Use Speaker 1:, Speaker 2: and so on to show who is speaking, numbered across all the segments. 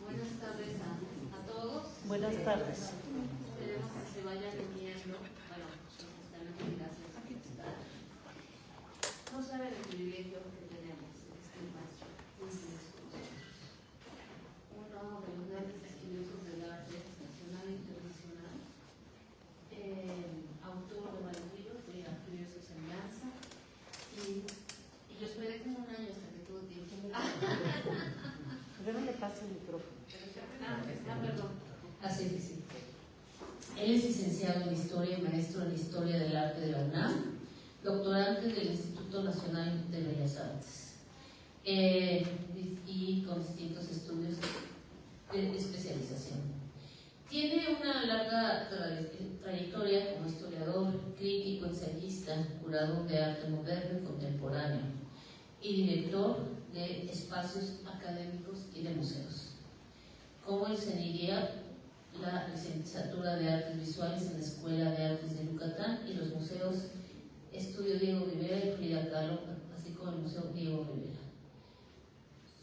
Speaker 1: Buenas tardes a todos.
Speaker 2: Buenas tardes.
Speaker 1: Esperemos que se vayan uniendo. Bueno, justamente gracias por estar. No saben el privilegio que tenemos este maestro, uno de los grandes estudiosos del arte nacional e internacional, autor de varios libros, de Arturo y su semblanza, y yo esperé como un año hasta que tuvo tiempo.
Speaker 2: Yo no le paso el micrófono.
Speaker 1: Perdón. Así es, sí. Él es licenciado en Historia y maestro en Historia del Arte de la UNAM, doctorante del Instituto Nacional de Bellas Artes, y con distintos estudios de especialización. Tiene una larga trayectoria como historiador, crítico, ensayista, curador de arte moderno y contemporáneo y director de espacios académicos y de museos. Como enseñaría la licenciatura de Artes Visuales en la Escuela de Artes de Yucatán y los museos Estudio Diego Rivera y Frida Kahlo, así como el Museo Diego Rivera.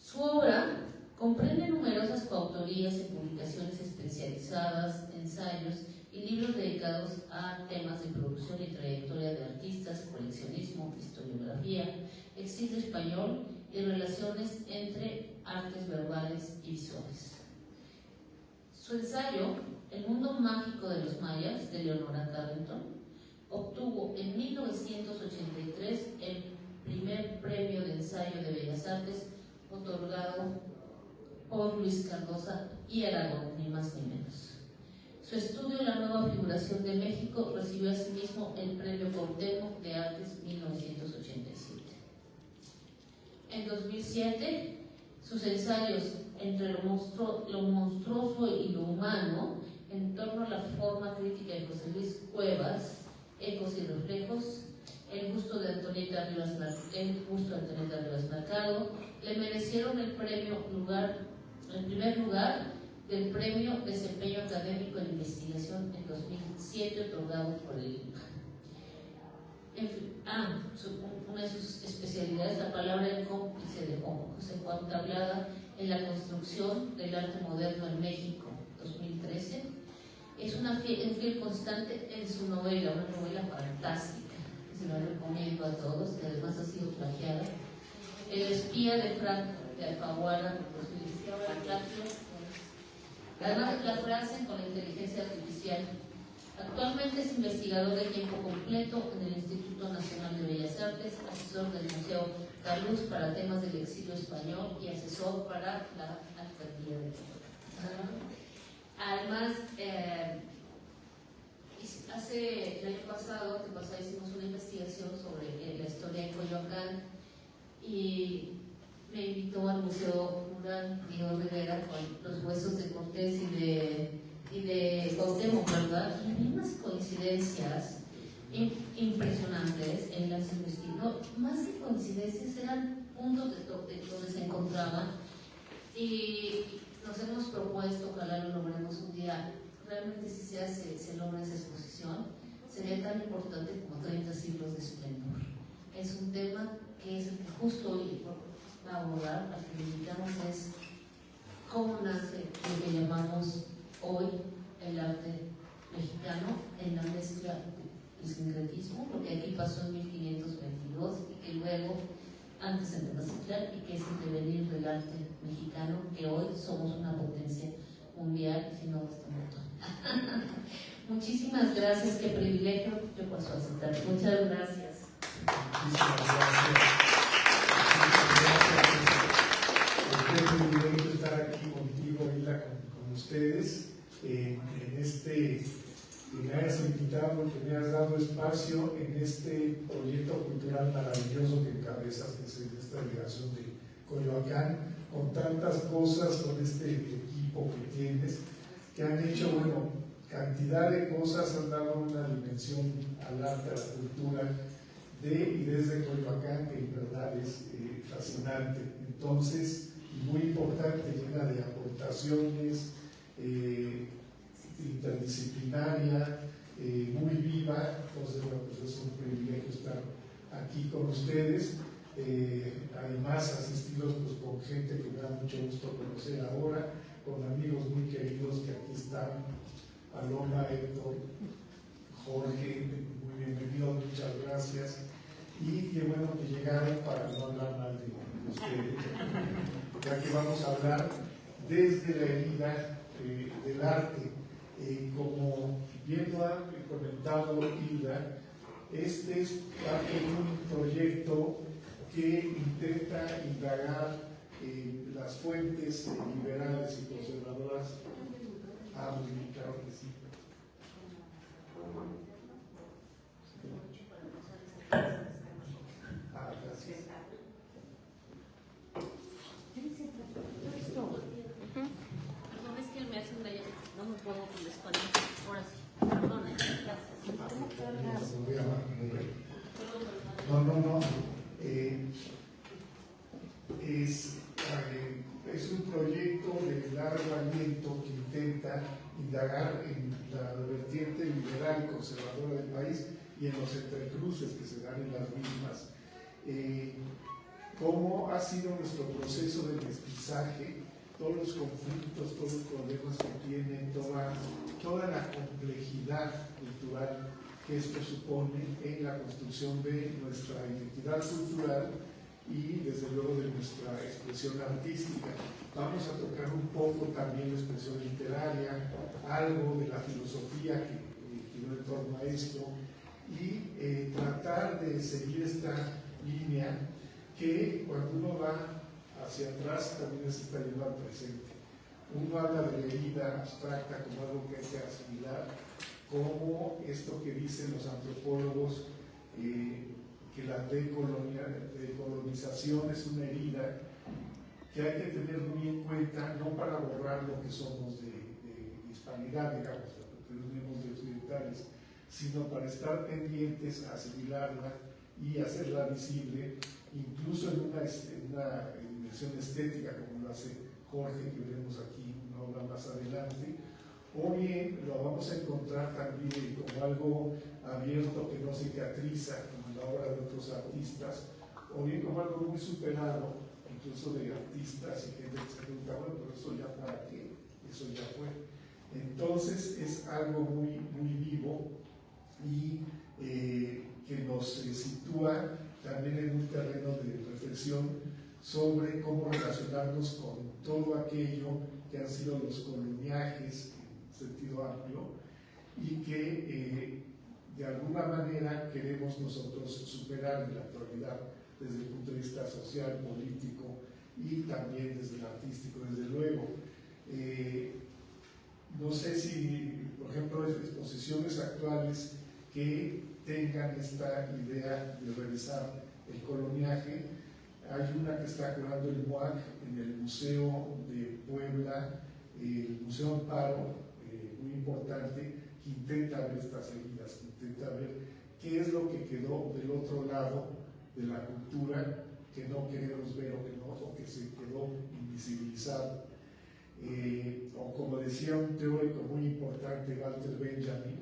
Speaker 1: Su obra comprende numerosas coautorías y publicaciones especializadas, ensayos y libros dedicados a temas de producción y trayectoria de artistas, coleccionismo, historiografía, exilio español y relaciones entre artes verbales y visuales. Su ensayo, El mundo mágico de los mayas, de Leonora Carrington, obtuvo en 1983 el primer premio de ensayo de Bellas Artes otorgado por Luis Cardosa y Aragón, ni más ni menos. Su estudio La nueva figuración de México recibió asimismo el premio Cuauhtémoc de Artes 1987. En 2007, sus ensayos Entre lo monstruoso y lo humano, en torno a la forma crítica de José Luis Cuevas, Ecos y reflejos, el gusto de Antonieta Rivas Mercado, le merecieron el primer lugar del Premio Desempeño Académico en Investigación en 2007, otorgado por el INCA. Una de sus especialidades, la palabra del cómplice de José Juan Tablada en la construcción del arte moderno en México, 2013. Es una fiel constante en su novela, una novela fantástica, que se la recomiendo a todos, que además ha sido plagiada. El espía de Frank de Alfaguara, 2017. Además, la frase con la inteligencia artificial. Actualmente es investigador de tiempo completo en el Instituto Nacional de Bellas Artes, asesor del Museo Caluz para temas del exilio español y asesor para la alcaldía de México. Además, el año pasado hicimos una investigación sobre la historia de Coyoacán y me invitó al Museo Rural Diego Rivera con los huesos de Cortés y de Cuauhtémoc, ¿verdad? Y había unas coincidencias impresionantes en las investigaciones. Más que coincidencias, eran puntos donde se encontraban, y nos hemos propuesto, ojalá lo logremos un día, realmente si se logra esa exposición, sería tan importante como 30 siglos de esplendor. Es un tema que es el que justo hoy va a abordar, al que le invitamos, es cómo nace lo que llamamos hoy el arte mexicano en la mezcla del sincretismo, lo que aquí pasó en 1522 y que luego, antes en Tenochtitlan, y que es el devenir del arte mexicano, que hoy somos una potencia mundial, si no este mundo. Muchísimas gracias, qué privilegio, yo paso a aceptar. Muchas gracias.
Speaker 3: Muchísimas gracias. Qué privilegio estar aquí contigo, Hilda, con ustedes, en este, que me hayas invitado, que me has dado espacio en este proyecto cultural maravilloso que encabezas, que es esta delegación de Coyoacán, con tantas cosas, con este equipo que tienes, que han hecho, cantidad de cosas, han dado una dimensión al arte, a la cultura, de y desde Coyoacán, que en verdad es fascinante. Entonces, muy importante, llena de aportaciones, interdisciplinaria, muy viva. Entonces, bueno, pues es un privilegio estar aquí con ustedes. Además, asistidos pues, con gente que me da mucho gusto conocer ahora, con amigos muy queridos que aquí están, Paloma, Héctor, Jorge, muy bienvenidos, muchas gracias. Y qué bueno que llegaron para no hablar mal de ustedes, ya que vamos a hablar desde la herida del arte. Como bien lo ha comentado Hilda, este es parte de un proyecto que intenta indagar las fuentes liberales y conservadoras. Muy bien, claro que sí. Gracias.
Speaker 1: Perdón, es que me hacen daño. No me puedo con la espalda. Ahora sí. Perdón, gracias.
Speaker 3: No. Es un proyecto de largo aliento que intenta indagar en la vertiente liberal y conservadora del país y en los entrecruces que se dan en las mismas. Cómo ha sido nuestro proceso de mestizaje, todos los conflictos, todos los problemas que tiene, toda la complejidad cultural que esto supone en la construcción de nuestra identidad cultural y desde luego de nuestra expresión artística. Vamos a tocar un poco también la expresión literaria, algo de la filosofía que giró en torno a esto y tratar de seguir esta línea que cuando uno va hacia atrás también se está yendo al presente. Uno habla de la herida abstracta como algo que hay que asimilar, como esto que dicen los antropólogos, que la decolonización es una herida que hay que tener muy en cuenta, no para borrar lo que somos de hispanidad, digamos, lo que venimos de occidentales, sino para estar pendientes a asimilarla y hacerla visible, incluso en una dimensión estética, como lo hace Jorge, que veremos aquí una obra más adelante, o bien lo vamos a encontrar también como algo abierto que no cicatriza, como la obra de otros artistas, o bien como algo muy superado, incluso de artistas y gente que se pregunta, bueno, pero eso ya para qué, eso ya fue. Entonces es algo muy, muy vivo y que nos sitúa también en un terreno de reflexión sobre cómo relacionarnos con todo aquello que han sido los coloniajes en sentido amplio y que de alguna manera queremos nosotros superar en la actualidad desde el punto de vista social, político y también desde el artístico, desde luego. No sé si, por ejemplo, exposiciones actuales que tengan esta idea de realizar el coloniaje. Hay una que está curando el MUAC en el Museo de Puebla, el Museo Amparo, muy importante, que intenta ver estas heridas, que intenta ver qué es lo que quedó del otro lado de la cultura que no queremos ver o que se quedó invisibilizado. O como decía un teórico muy importante, Walter Benjamin,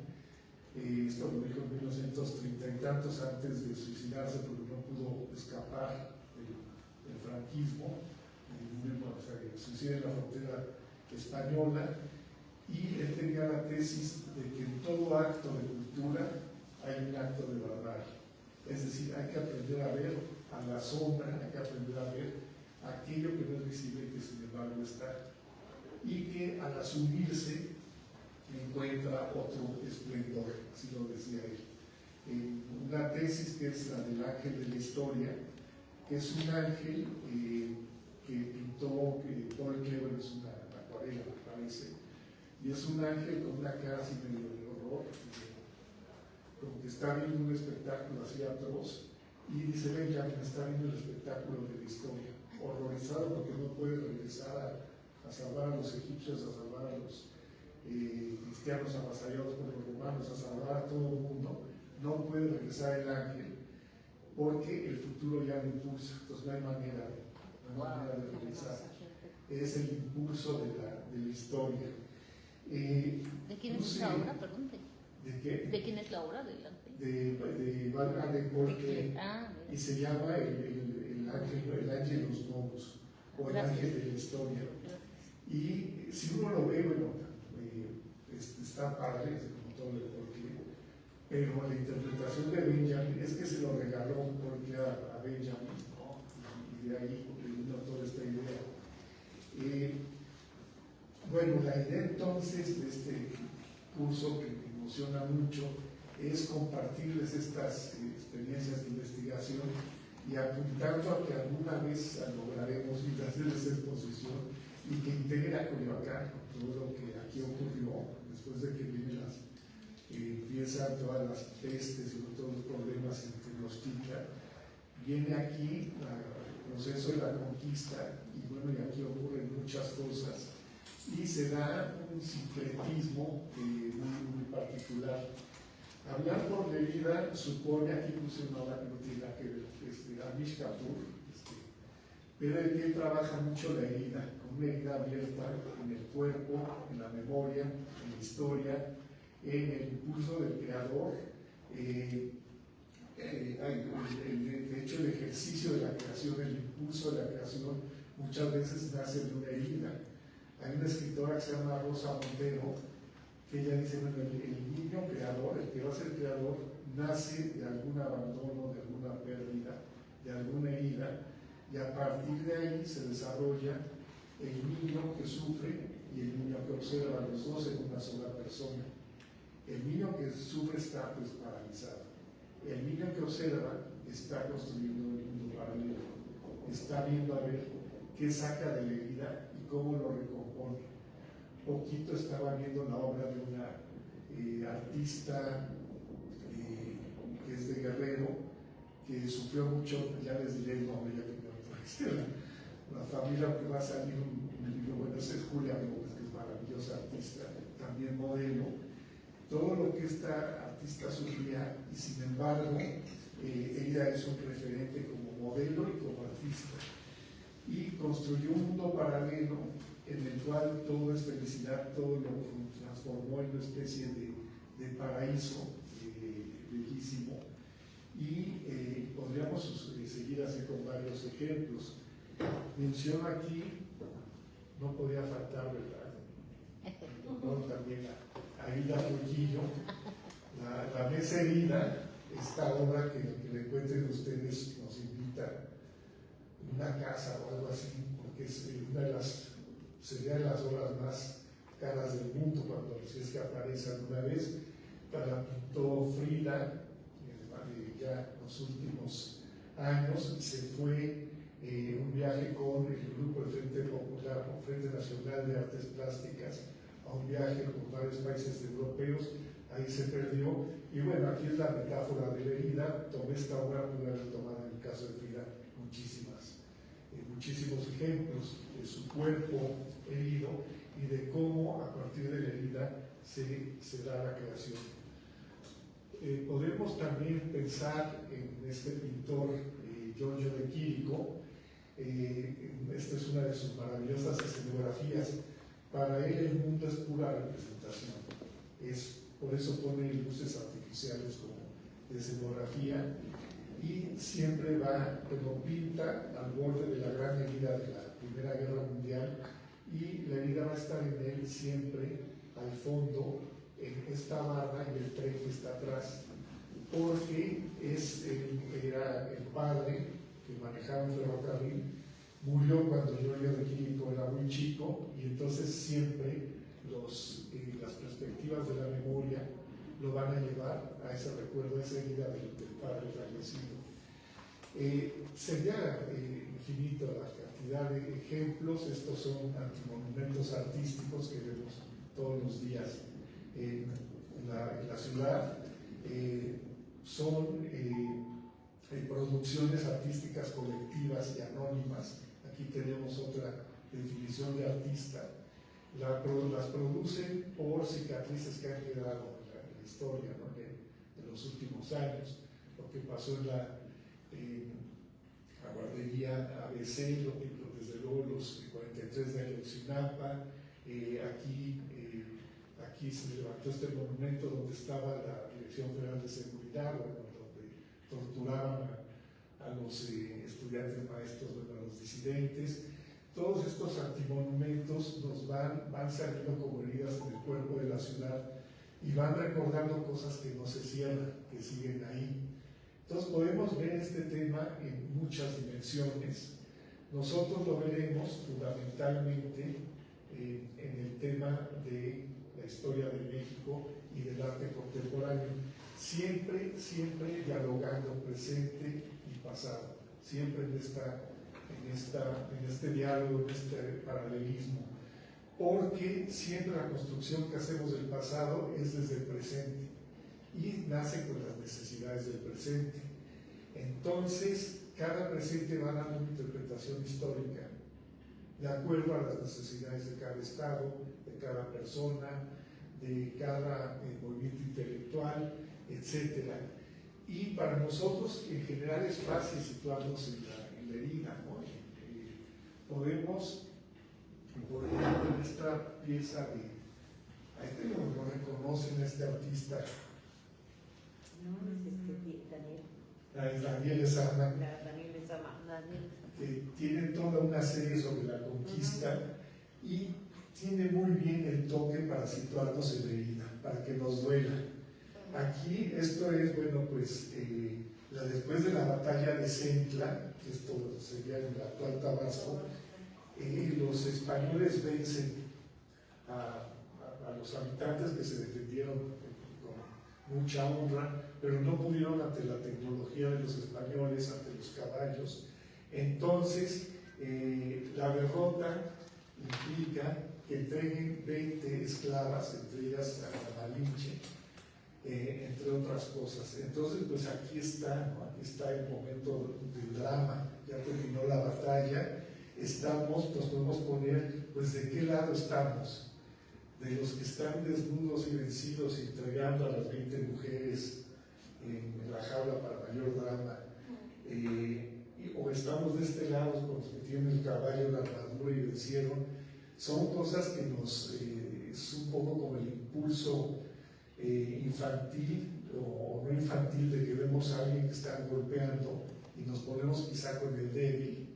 Speaker 3: esto lo dijo en 1930 y tantos antes de suicidarse porque no pudo escapar del franquismo, o sea, que suicida en la frontera española, y él tenía la tesis de que en todo acto de cultura hay un acto de barbarie. Es decir, hay que aprender a ver a la sombra, hay que aprender a ver aquello que no es visible y que sin embargo está, y que al asumirse encuentra otro esplendor, así lo decía él. Una tesis que es la del ángel de la historia, que es un ángel que pintó Paul Kleber, es una acuarela, me parece, y es un ángel con una cara así medio de horror, como que está viendo un espectáculo así atroz, y dice, Benjamin está viendo el espectáculo de la historia, horrorizado porque no puede regresar a salvar a los egipcios, a salvar a los cristianos avasallados por los romanos, a salvar a todo el mundo, no puede regresar el ángel, porque el futuro ya lo impulsa, entonces no hay manera de regresar. Es el impulso de la historia.
Speaker 1: ¿De quién es esa obra, perdón?
Speaker 3: ¿De qué?
Speaker 1: ¿De quién es la obra del ángel?
Speaker 3: De Van Adenborg, y se llama el ángel de los gnomos, o el ángel de la historia. Y si uno lo ve, bueno, está padre, como todo el porqué, pero la interpretación de Benjamin es que se lo regaló un porqué a Benjamin, ¿no? Y de ahí le vino toda esta idea. Bueno, la idea entonces de este curso que me emociona mucho es compartirles estas experiencias de investigación y apuntando a que alguna vez lograremos ir a hacer esa exposición y que integre a Coyoacán con todo lo que aquí ocurrió después de que empiezan todas las pestes y todos los problemas en Tenochtitlan. Viene aquí el proceso de la conquista y bueno, y aquí ocurren muchas cosas y se da un sincretismo muy particular. Hablar por Derrida supone, aquí puse una obra que no tiene nada que ver, Amish Kapoor, pero él trabaja mucho la herida, con una herida abierta en el cuerpo, en la memoria, en la historia, en el impulso del creador. De hecho, el ejercicio de la creación, el impulso de la creación, muchas veces nace de una herida. Hay una escritora que se llama Rosa Montero, que ella dice, bueno, el niño creador, el que va a ser creador, nace de algún abandono, de alguna pérdida, de alguna herida, y a partir de ahí se desarrolla el niño que sufre y el niño que observa, los dos en una sola persona. El niño que sufre está pues paralizado. El niño que observa está construyendo un mundo paralelo, está viendo a ver qué saca de la herida y cómo lo recompone. Poquito estaba viendo la obra de una artista que es de Guerrero, que sufrió mucho, ya les diré el nombre, ya que me autorice la familia, que va a salir un libro, bueno, ese es Julia López, que es maravillosa artista, también modelo. Todo lo que esta artista sufría, y sin embargo, ella es un referente como modelo y como artista. Y construyó un mundo paralelo en el cual todo es felicidad, todo lo transformó en una especie de paraíso bellísimo. Y podríamos seguir así con varios ejemplos. Menciono aquí, no podía faltar, ¿verdad? También a Hilda Trujillo, la mesa herida, esta obra que le cuenten ustedes nos invita a una casa o algo así, porque es una de las, sería de las obras más caras del mundo, cuando si es que aparece alguna vez. La pintó Frida ya en los últimos años, y se fue un viaje con el grupo del Frente Popular, o Frente Nacional de Artes Plásticas, a un viaje por varios países europeos. Ahí se perdió, y bueno, aquí es la metáfora de la herida. Tomé esta obra, pude haber tomado en el caso de Frida muchísimos ejemplos de su cuerpo herido y de cómo a partir de la herida se da la creación. Podemos también pensar en este pintor Giorgio de Chirico. Esta es una de sus maravillosas escenografías. Para él el mundo es pura representación. Por eso pone luces artificiales como de escenografía, y siempre va, lo pinta al borde de la gran herida de la Primera Guerra Mundial, y la herida va a estar en él siempre al fondo, en esta barra y el tren que está atrás, porque era el padre que manejaba un ferrocarril, murió cuando Giorgio de Chirico era muy chico, y entonces siempre las perspectivas de la memoria lo van a llevar a ese recuerdo, a esa herida del padre fallecido. Sería infinito la cantidad de ejemplos. Estos son antimonumentos artísticos que vemos todos los días en la ciudad. Son producciones artísticas colectivas y anónimas. Aquí tenemos otra definición de artista. Las producen por cicatrices que han quedado en la historia, ¿no? de los últimos años. Lo que pasó la guardería ABC, desde luego los 43 de Ayotzinapa, aquí se levantó este monumento donde estaba la Dirección Federal de Seguridad, donde torturaban a los estudiantes maestros, a los disidentes. Todos estos antimonumentos nos van saliendo como heridas en el cuerpo de la ciudad y van recordando cosas que no se cierran, que siguen ahí. Entonces podemos ver este tema en muchas dimensiones. Nosotros lo veremos fundamentalmente en el tema de la historia de México y del arte contemporáneo, siempre dialogando presente y pasado, siempre en este diálogo, en este paralelismo, porque siempre la construcción que hacemos del pasado es desde el presente y nace con las necesidades del presente. Entonces, cada presente va dando una interpretación histórica de acuerdo a las necesidades de cada estado, de cada persona, de cada movimiento intelectual, etc. Y para nosotros, en general, es fácil situarnos en la herida, ¿no? Podemos, por ejemplo, en esta pieza a este lo reconocen, este artista.
Speaker 2: No, es Daniel.
Speaker 3: Es Daniel Lezama.
Speaker 2: Daniel Lezama.
Speaker 3: Que tiene toda una serie sobre la conquista y tiene muy bien el toque para situarnos en la herida, para que nos duela. Aquí esto es, bueno, pues después de la batalla de Centla, que esto sería en el actual Tabasco, los españoles vencen a los habitantes que se defendieron con mucha honra, pero no pudieron ante la tecnología de los españoles, ante los caballos. Entonces, la derrota implica que entreguen 20 esclavas, entre ellas a la Malinche, entre otras cosas. Entonces, pues aquí está, ¿no? Aquí está el momento del drama, ya terminó la batalla, nos podemos poner, pues, ¿de qué lado estamos? De los que están desnudos y vencidos, entregando a las 20 mujeres en la jaula para mayor drama, o estamos de este lado con los que tienen el caballo, la armadura y vencieron. Son cosas que es un poco como el impulso infantil o no infantil de que vemos a alguien que está golpeando y nos ponemos quizá con el débil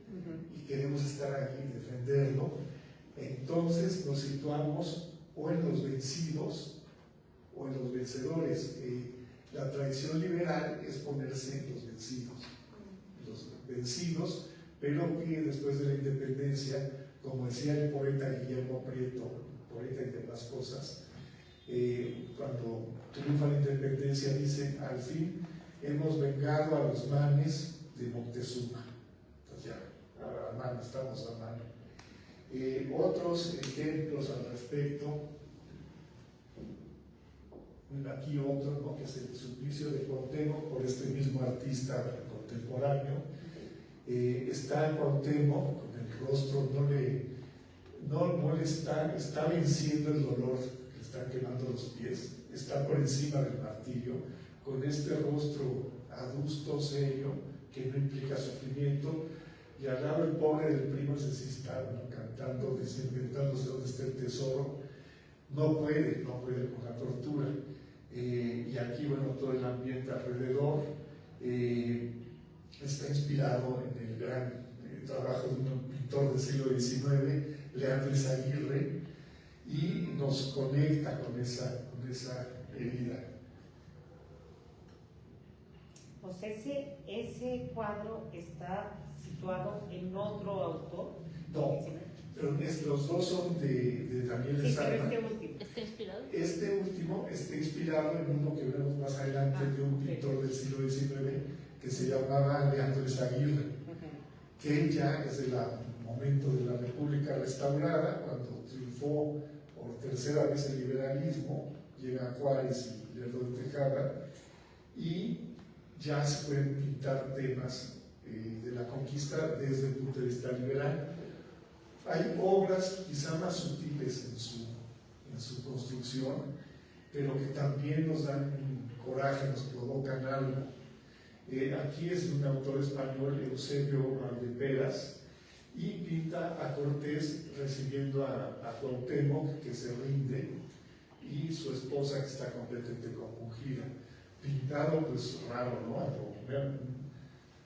Speaker 3: y queremos estar aquí y defenderlo. Entonces nos situamos o en los vencidos o en los vencedores. La tradición liberal es ponerse en los vencidos, pero que después de la independencia, como decía el poeta Guillermo Prieto, poeta y demás cosas, cuando triunfa la independencia dice: al fin hemos vengado a los manes de Moctezuma. Entonces ya, a mano, estamos a mano. Otros ejemplos al respecto, aquí otro, ¿no? Que es el Suplicio de Cuauhtémoc, por este mismo artista contemporáneo. Está Cuauhtémoc con el rostro, no le está venciendo el dolor, le están quemando los pies, está por encima del martirio, con este rostro adusto, serio, que no implica sufrimiento, y al lado el pobre del primo se está, ¿no? Cantando, inventándose dónde está el tesoro. No puede con la tortura. Y aquí, bueno, todo el ambiente alrededor está inspirado en el gran trabajo de un pintor del siglo XIX, Leandro Izaguirre, y nos conecta con esa herida.
Speaker 2: Pues ese cuadro está situado en otro autor.
Speaker 3: No, pero los dos son de Daniel Lezama.
Speaker 1: ¿Está inspirado?
Speaker 3: Este último está inspirado en uno que veremos más adelante de un pintor del siglo XIX que se llamaba Leandro Izaguirre, que ya es el momento de la República restaurada, cuando triunfó por tercera vez el liberalismo, llega Juárez y Lerdo de Tejada, y ya se pueden pintar temas de la conquista desde el punto de vista liberal. Hay obras quizá más sutiles en su construcción, pero que también nos dan coraje, nos provocan algo. Aquí es de un autor español, Eusebio Valdeperas, y pinta a Cortés recibiendo a Cuauhtémoc, que se rinde, y su esposa que está completamente compungida. Pintado pues raro, ¿no?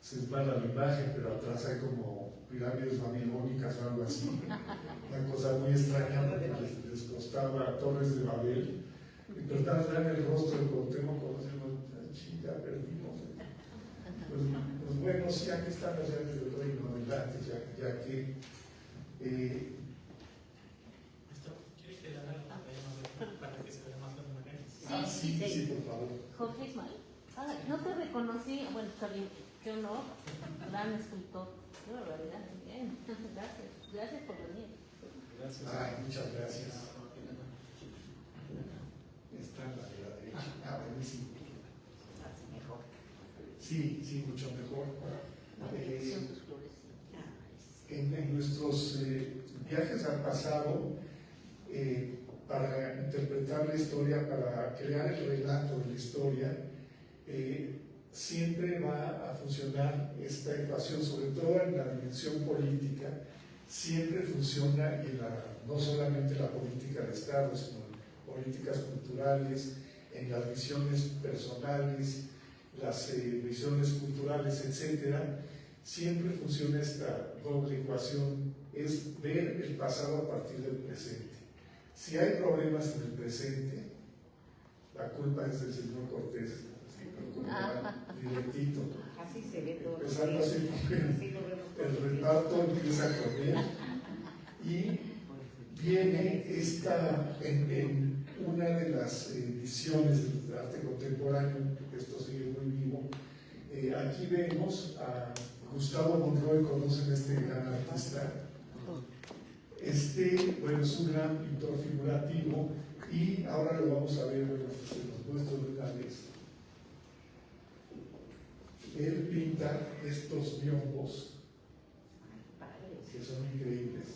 Speaker 3: Se esbala la imagen, pero atrás hay como pirámides babilónicas o algo así. Una cosa muy extraña, porque les costaba Torres de Babel. Pero nada más vean el rostro de Cuauhtémoc cuando se chinga, perdimos. Pues bueno, sí, aquí están las llaves del reino adelante, ya que
Speaker 4: ¿Quiere que le haga para que se vea más la imagen?
Speaker 3: sí, por favor.
Speaker 2: Jorge Ismael. No te reconocí. Bueno, está bien. Qué honor. Gran escultor. Qué barbaridad. Bien. Gracias. Gracias por venir.
Speaker 4: Gracias.
Speaker 3: Ay, muchas gracias. Está en la de la derecha. Buenísimo.
Speaker 2: Así mejor.
Speaker 3: Sí, mucho mejor.
Speaker 2: Son tus flores.
Speaker 3: En nuestros viajes al pasado, para interpretar la historia, para crear el relato de la historia, siempre va a funcionar esta ecuación, sobre todo en la dimensión política, siempre funciona no solamente la política de Estado, sino en políticas culturales, en las visiones personales, las visiones culturales, etcétera. Siempre funciona esta doble ecuación, es ver el pasado a partir del presente. Si hay problemas en el presente, la culpa es del señor Cortés, así, pero como directito.
Speaker 2: Así se ve todo.
Speaker 3: Empezando así,
Speaker 2: Así lo vemos todo.
Speaker 3: el reparto empieza con él y viene en una de las visiones del arte contemporáneo, porque esto sigue muy vivo. Aquí vemos a Gustavo Monroy, conocen a este gran artista. Bueno, es un gran pintor figurativo y ahora lo vamos a ver, bueno, se los muestro de una vez. Él pinta estos biombos que son increíbles.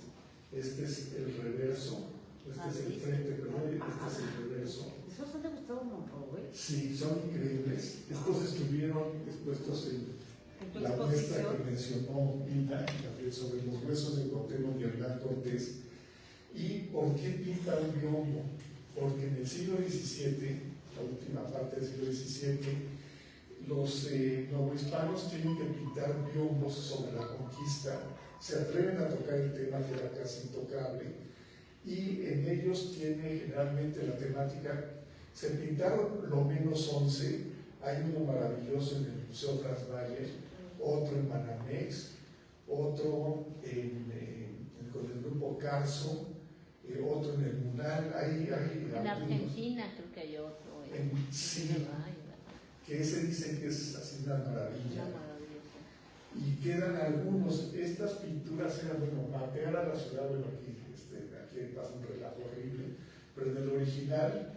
Speaker 3: Este es el reverso, este es el frente, perdón, este es el reverso.
Speaker 2: ¿Esos son de Gustavo Monroy?
Speaker 3: Sí, son increíbles. Estos estuvieron expuestos en la muestra que mencionó Ina sobre los huesos de Cuauhtémoc y Hernán Cortés. ¿Y por qué pinta un biombo? Porque en el siglo XVII, la última parte del siglo XVII, los novohispanos tienen que pintar biombos sobre la conquista, se atreven a tocar el tema que era casi intocable, y en ellos tiene generalmente la temática. Se pintaron lo menos 11, hay uno maravilloso en el Museo Franz Mayer, otro en Banamex, otro con el grupo Carso, otro en el Munal.
Speaker 2: En Argentina creo que hay otro.
Speaker 3: Sí, que ese dicen que es así una maravilla. Y quedan algunos. Estas pinturas eran, bueno, mapear a la ciudad, bueno, aquí pasa un relajo horrible, pero en el original,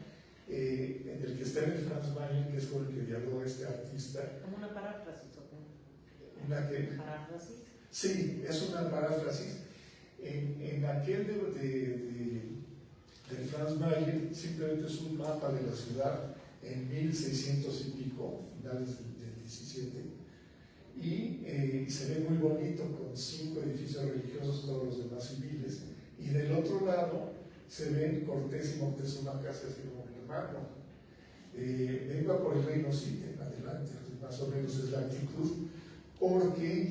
Speaker 3: en el que está en el Franz Mayer, que es con el que dialoga este artista.
Speaker 2: Como una paráfrasis, ¿o
Speaker 3: ¿Una qué?
Speaker 2: ¿Paráfrasis?
Speaker 3: Sí, es una paráfrasis. En aquel del Franz Mayer, simplemente es un mapa de la ciudad en 1600 y pico, finales del 17, y se ve muy bonito con 5 edificios religiosos, todos los demás civiles, y del otro lado se ven Cortés y Moctezuma casi así como mi hermano. Venga por el reino, sí, adelante, más o menos es la actitud, porque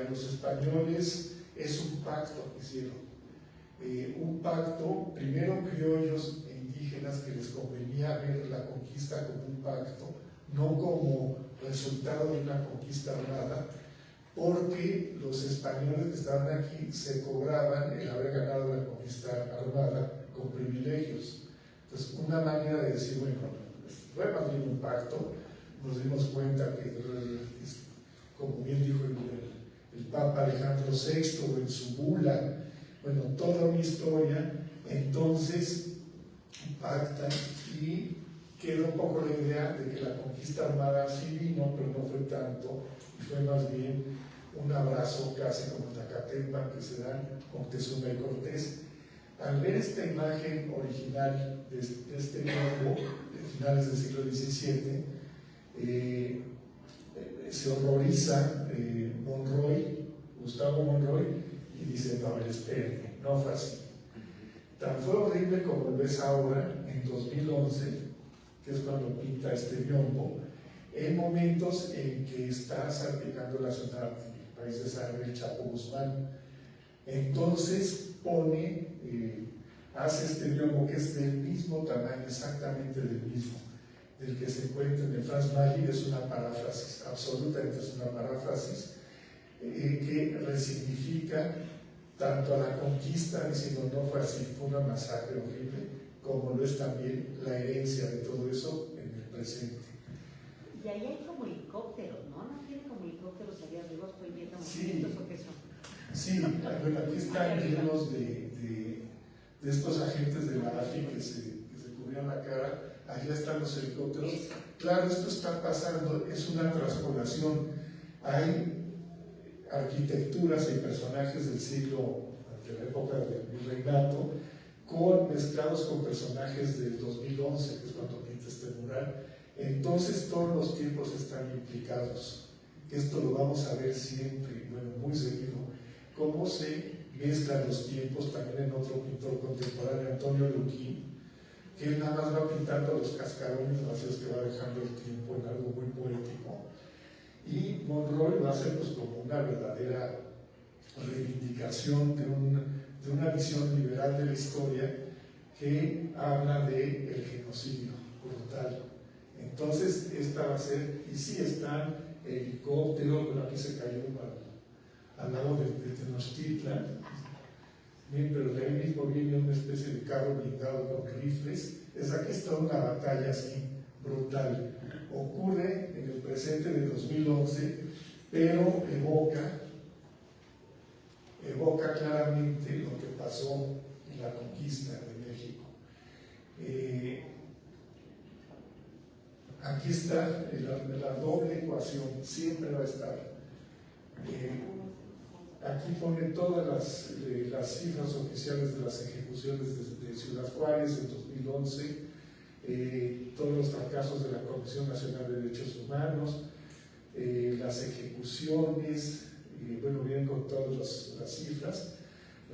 Speaker 3: a los españoles es un pacto que hicieron. Un pacto, primero criollos e indígenas, que les convenía ver la conquista como un pacto, no como resultado de una conquista armada, porque los españoles que estaban aquí se cobraban el haber ganado la conquista armada con privilegios. Entonces, una manera de decir, bueno, fue más bien un pacto. Nos dimos cuenta que, como bien dijo el Papa Alejandro VI en su bula, bueno, toda una historia, entonces pactan y quedó un poco la idea de que la conquista armada sí vino, pero no fue tanto, y fue más bien un abrazo casi como Tacatempa que se dan Moctezuma y Cortés. Al ver esta imagen original de este globo de finales del siglo XVII, se horroriza Gustavo Monroy, y dice, no, espérate, no fue así. Tan fue horrible como lo ves ahora, en 2011, que es cuando pinta este biombo, en momentos en que está salpicando la zona del país de sangre, el Chapo Guzmán. Entonces hace este biombo que es del mismo tamaño, exactamente del mismo, del que se encuentra en el Franz Mayer. Es una paráfrasis, absolutamente es una paráfrasis, que resignifica tanto a la conquista, diciendo no fue así, fue una masacre horrible, como lo es también la herencia de todo eso en el presente.
Speaker 2: Y ahí hay como helicópteros, ¿no? ¿No tiene como helicópteros allá arriba, proyectos
Speaker 3: Sí.
Speaker 2: o qué son?
Speaker 3: Sí, bueno, aquí están llenos de estos agentes de la AFI que se cubrían la cara. Allá están los helicópteros. Claro, esto está pasando, es una traspolación. Hay arquitecturas y personajes del siglo, de la época del virreinato, mezclados con personajes del 2011, que es cuando pinta este mural. Entonces todos los tiempos están implicados. Esto lo vamos a ver siempre, bueno, muy seguido, cómo se mezclan los tiempos. También en otro pintor contemporáneo, Antonio Luquín, que él nada más va pintando los cascarones vacíos que va dejando el tiempo en algo muy poético. Y Monroy lo hace pues como una verdadera reivindicación de una visión liberal de la historia que habla del genocidio brutal. Entonces, esta va a ser, y sí están helicópteros, bueno, aquí se cayó al lado de Tenochtitlan, bien, pero de ahí mismo viene una especie de carro blindado con rifles. Aquí está una batalla así, brutal. Ocurre en el presente de 2011, pero evoca claramente lo que pasó en la conquista de México. Aquí está la doble ecuación, siempre va a estar. Aquí pone todas las cifras oficiales de las ejecuciones de Ciudad Juárez en 2011, todos los fracasos de la Comisión Nacional de Derechos Humanos, las ejecuciones, bueno, vienen con todas las cifras.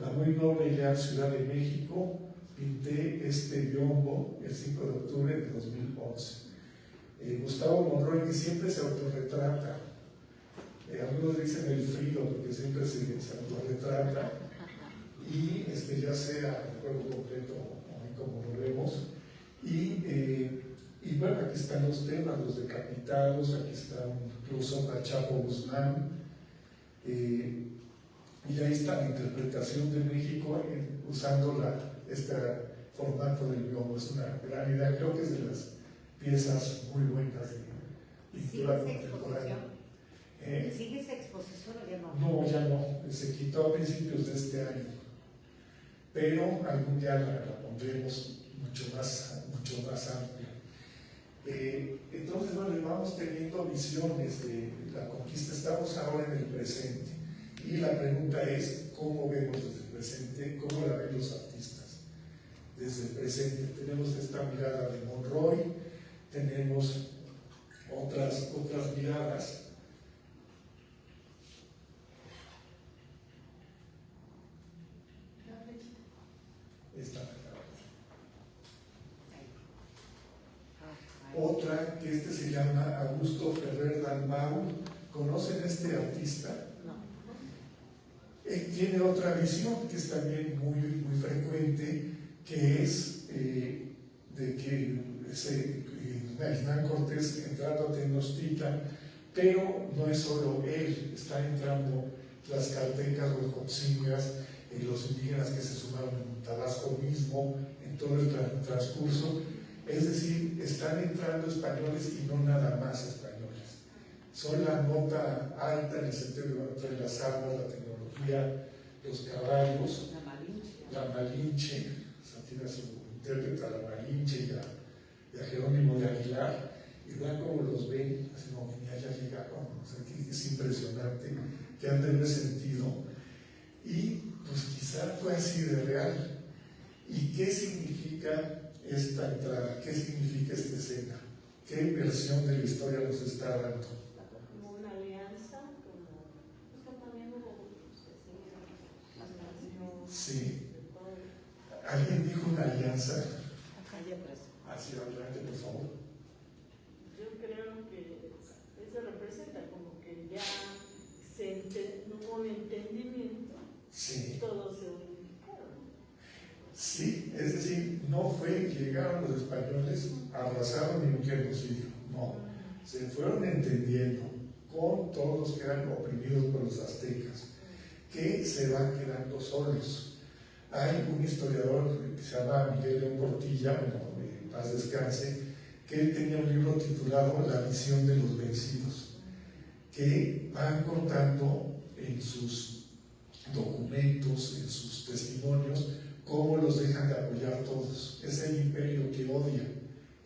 Speaker 3: La muy noble y leal Ciudad de México, pinté este biombo el 5 de octubre de 2011. Gustavo Monroy, que siempre se autorretrata, algunos dicen el Frido porque siempre se autorretrata, y ya sea el juego completo como lo vemos, y bueno, aquí están los temas, los decapitados, aquí está un close-up a Chapo Guzmán, y ahí está la interpretación de México usando este formato del biombo. Es una gran idea, creo que es de las piezas muy buenas de pintura contemporánea.
Speaker 2: ¿Sigue esa exposición o ya no?
Speaker 3: No, ya no, se quitó a principios de este año, pero algún día la pondremos mucho más amplia. Entonces, bueno, vamos teniendo visiones de la conquista. Estamos ahora en el presente, y la pregunta es, ¿cómo vemos desde el presente? ¿Cómo la ven los artistas desde el presente? Tenemos esta mirada de Monroy, tenemos otras miradas. Esta. Otra, que se llama Augusto Ferrer Dalmau. ¿Conocen este artista?
Speaker 2: No.
Speaker 3: Tiene otra visión que es también muy frecuente, que es de que Hernán Cortés entrando a Tenochtitlan, pero no es solo él, está entrando tlaxcaltecas, huejotzingas, los indígenas que se sumaron en Tabasco mismo, en todo el transcurso. Es decir, están entrando españoles y no nada más españoles. Son la nota alta en el sentido de las armas, la tecnología, los caballos, la Malinche, tiene a su intérprete a la Malinche y a Jerónimo de Aguilar, y vean cómo los ven, así como que ya llegaron. O sea, que es impresionante, que han de tener sentido. Y pues quizá fue así de real. ¿Y qué significa esta entrada? ¿Qué significa esta escena? ¿Qué versión de la historia nos está dando? Sí. ¿Alguien dijo una alianza?
Speaker 2: Calle 13.
Speaker 3: Así, adelante, por favor.
Speaker 5: Yo creo que eso representa como que ya hubo un entendimiento,
Speaker 3: Sí.
Speaker 5: todos se unificaron.
Speaker 3: Sí, es decir, no fue que llegaron los españoles, arrasaron y un genocidio. No. Se fueron entendiendo con todos los que eran oprimidos por los aztecas, que se van quedando solos. Hay un historiador que se llama Miguel León Portilla, bueno, en paz descanse, que él tenía un libro titulado La visión de los vencidos, que van contando en sus documentos, en sus testimonios, cómo los dejan de apoyar todos. Es el imperio que odia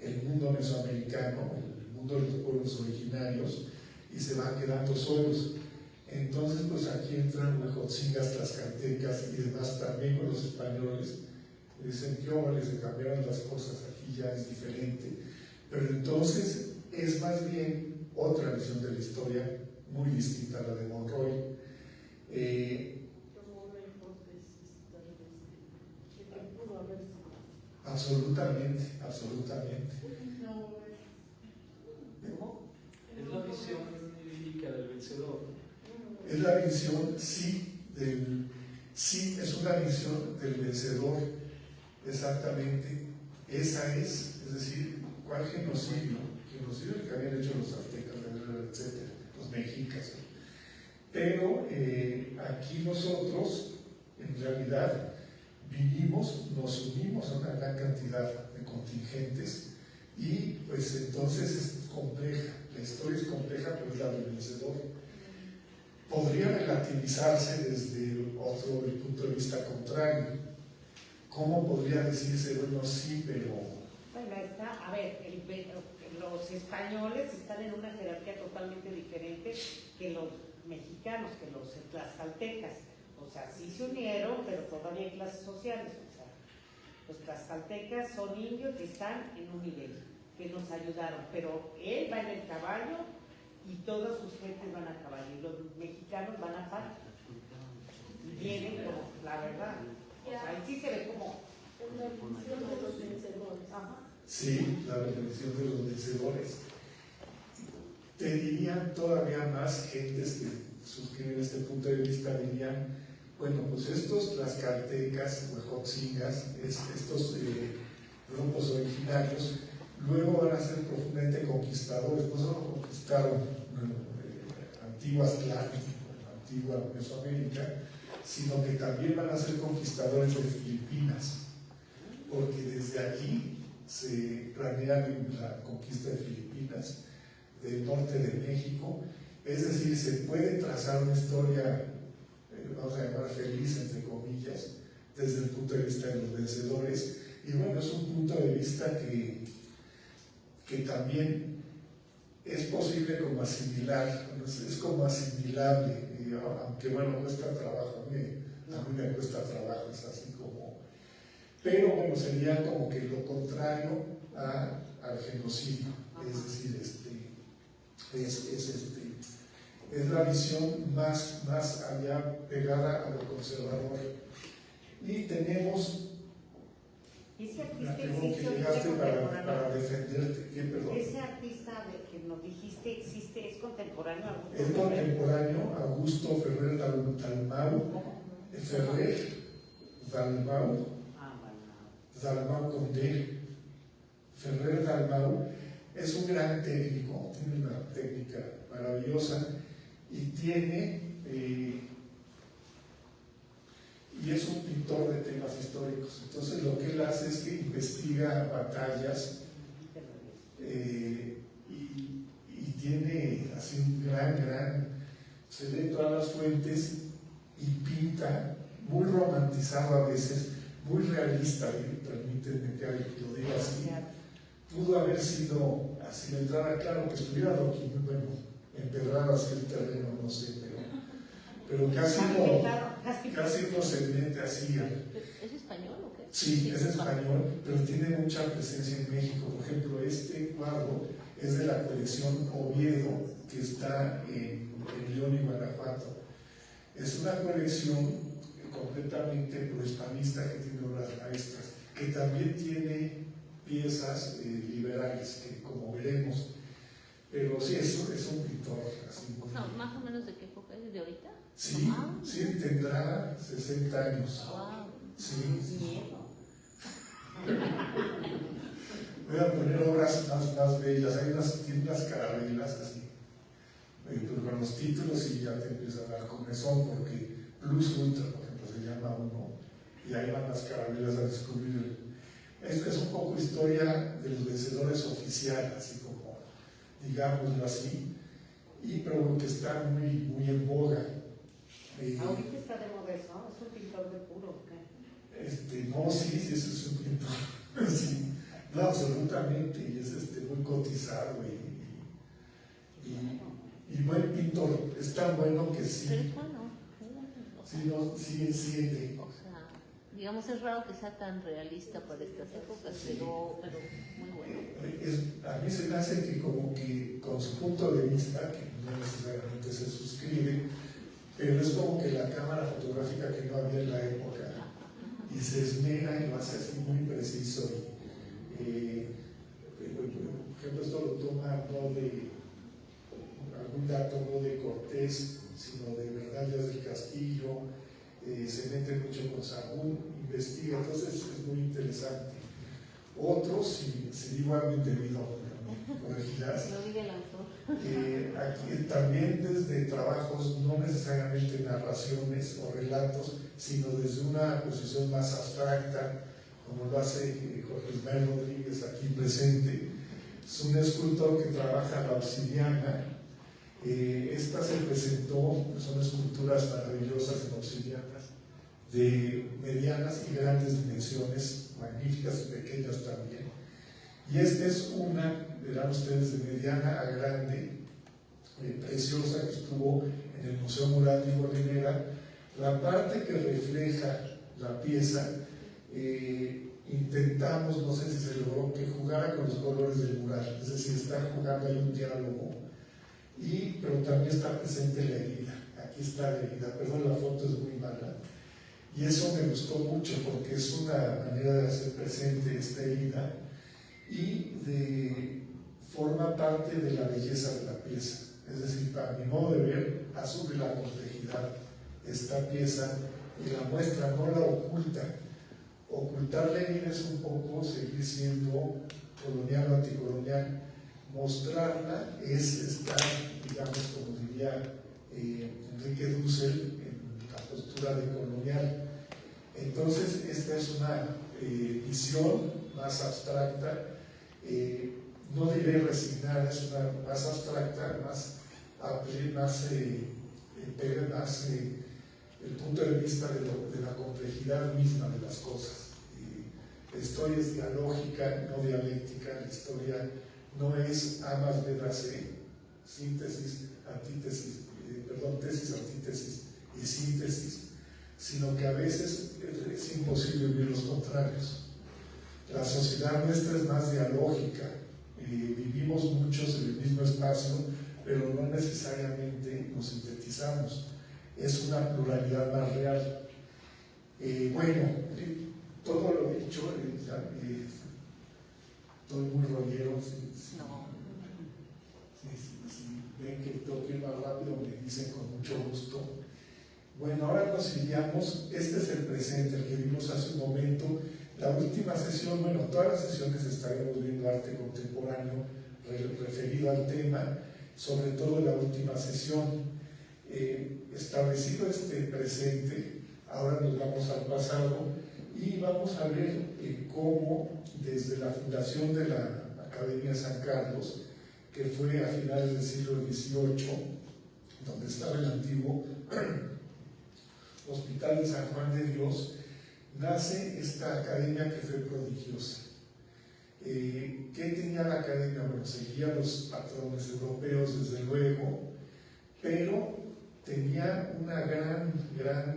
Speaker 3: el mundo mesoamericano, el mundo de los pueblos originarios, y se van quedando solos. Entonces, pues aquí entran huejotzingas, tlaxcaltecas y demás también con los españoles. Dicen que se cambiaron las cosas, aquí ya es diferente. Pero entonces es más bien otra visión de la historia, muy distinta a la de Monroy.
Speaker 5: Como una hipótesis tal vez de que pudo haber sido.
Speaker 3: Absolutamente, absolutamente.
Speaker 2: ¿Cómo?
Speaker 4: Es la visión lírica del vencedor.
Speaker 3: Es la visión, sí, es una visión del vencedor, exactamente. Esa es decir, ¿cuál genocidio? Genocidio que habían hecho los aztecas, etcétera, los mexicas. Pero aquí nosotros, en realidad, nos unimos a una gran cantidad de contingentes y pues entonces es compleja, la historia es compleja, pero es la del vencedor. Podría relativizarse desde otro punto de vista contrario. ¿Cómo podría decirse, bueno, sí, pero...
Speaker 6: Bueno, está, a ver, los españoles están en una jerarquía totalmente diferente que los mexicanos, que los tlaxcaltecas. O sea, sí se unieron, pero todavía hay clases sociales. O sea, los tlaxcaltecas son indios que están en un nivel, que nos ayudaron. Pero él va en el caballo y todas sus gentes van a caballo. Y los mexicanos van a pata. Y vienen como, la verdad. O sea, ahí sí se ve como...
Speaker 5: Es la visión de los vencedores.
Speaker 6: Ajá.
Speaker 3: Sí, la redención de los vencedores. Te dirían todavía más gentes que suscriben este punto de vista, dirían, bueno, pues estos tlaxcaltecas, huejotzingas, estos grupos originarios, luego van a ser profundamente conquistadores. No solo conquistaron antiguas Tlaxcala, antigua Mesoamérica, sino que también van a ser conquistadores de Filipinas, porque desde aquí se planea la conquista de Filipinas, del norte de México. Es decir, se puede trazar una historia, vamos a llamar feliz, entre comillas, desde el punto de vista de los vencedores. Y bueno, es un punto de vista que también es posible como asimilar, es como asimilable, aunque bueno, cuesta trabajo, a mí me cuesta trabajo, es así como... Pero bueno, sería como que lo contrario al genocidio, es decir, es la visión más allá pegada a lo conservador. Y tenemos...
Speaker 6: Ese
Speaker 3: Ya
Speaker 6: artista
Speaker 3: tengo que
Speaker 6: existe
Speaker 3: llegaste
Speaker 6: ahorita
Speaker 3: para
Speaker 6: contemporáneo.
Speaker 3: defenderte. ¿Qué, perdón?
Speaker 6: Ese artista que nos dijiste existe, es contemporáneo.
Speaker 3: Es contemporáneo Augusto Ferrer Dalmau. Ferrer Dalmau.
Speaker 6: Ah, bueno.
Speaker 3: Dalmau con D. Ferrer Dalmau es un gran técnico, tiene una técnica maravillosa y tiene... y es un pintor de temas históricos. Entonces lo que él hace es que investiga batallas y tiene así un gran, se lee todas las fuentes y pinta, muy romantizado a veces, muy realista, permítanme que lo diga así. Pudo haber sido así de entrada, claro que estuviera empedrado así el terreno, no sé, pero casi no se mete así.
Speaker 2: ¿Es español o qué?
Speaker 3: Sí, es español, pero tiene mucha presencia en México. Por ejemplo, este cuadro es de la colección Oviedo, que está en León y Guanajuato. Es una colección completamente prohispanista, que tiene obras maestras, que también tiene piezas liberales, que como veremos, pero sí, eso es un pintor así.
Speaker 2: O sea, más o menos de qué época es, de ahorita.
Speaker 3: Sí,
Speaker 2: Ah,
Speaker 3: sí, tendrá 60 años.
Speaker 2: wow.
Speaker 3: Sí. Voy a poner obras más bellas, tiene unas carabelas así, pues con los títulos y ya te empieza a dar comezón, porque Plus Ultra, por ejemplo, se llama uno, y ahí van las carabelas a descubrir. Es un poco historia de los vencedores oficiales, así como, digámoslo así, pero que está muy en boga.
Speaker 6: Ahorita está de moda eso, ¿no? Es un pintor de puro, ¿qué?
Speaker 3: No, sí, eso es un pintor, sí, no, absolutamente, y es muy cotizado y buen pintor, es tan bueno que sí.
Speaker 2: Pero es bueno.
Speaker 3: Sí,
Speaker 2: O sea, digamos, es raro que sea tan realista para estas épocas, pero muy bueno.
Speaker 3: A mí se me hace que como que con su punto de vista, que no necesariamente se suscribe, pero es como que la cámara fotográfica que no había en la época, y se esmera y lo hace así muy preciso. Por ejemplo, esto lo toma no de algún dato, no de Cortés, sino de Bernal del Castillo, se mete mucho con Sahagún, investiga, entonces es muy interesante. Otros, si digo algo indebido, corregirás.
Speaker 2: Lo diga el autor.
Speaker 3: Aquí también desde trabajos, no necesariamente narraciones o relatos, sino desde una posición más abstracta, como lo hace Jorge Ismael Rodríguez aquí presente. Es un escultor que trabaja la obsidiana. Esta se presentó, son esculturas maravillosas en obsidianas, de medianas y grandes dimensiones, magníficas y pequeñas también. Y esta es una, verán ustedes, de mediana a grande, preciosa, que estuvo en el Museo Mural de Molinera. La parte que refleja la pieza, intentamos, no sé si se logró, que jugara con los colores del mural, es decir, está jugando ahí un diálogo, pero también está presente la herida. Aquí está la herida, perdón, la foto es muy mala, y eso me gustó mucho porque es una manera de hacer presente esta herida y forma parte de la belleza de la pieza. Es decir, para mi modo de ver, asume la complejidad esta pieza y la muestra, no la oculta. Ocultar la herida es un poco seguir siendo colonial o anticolonial. Mostrarla es estar, digamos, como diría Enrique Dussel, en la postura de colonial. Entonces, esta es una visión más abstracta, no diré resignada, es una más abstracta, más pega más el punto de vista de la complejidad misma de las cosas. La historia es dialógica, no dialéctica, la historia no es A más B da C, síntesis, antítesis, tesis, antítesis y síntesis, sino que a veces es imposible vivir los contrarios. La sociedad nuestra es más dialógica, vivimos muchos en el mismo espacio, pero no necesariamente nos sintetizamos. Es una pluralidad más real. Todo lo dicho, estoy muy rollero. Si ven que toque más rápido, me dicen con mucho gusto. Bueno, ahora nos iríamos, este es el presente, el que vimos hace un momento. La última sesión, todas las sesiones estaremos viendo arte contemporáneo referido al tema, sobre todo la última sesión. Establecido este presente, ahora nos vamos al pasado y vamos a ver cómo desde la fundación de la Academia San Carlos, que fue a finales del siglo XVIII, donde estaba el antiguo Hospital de San Juan de Dios, nace esta academia que fue prodigiosa. ¿Qué tenía la academia? Seguía los patrones europeos, desde luego, pero tenía una gran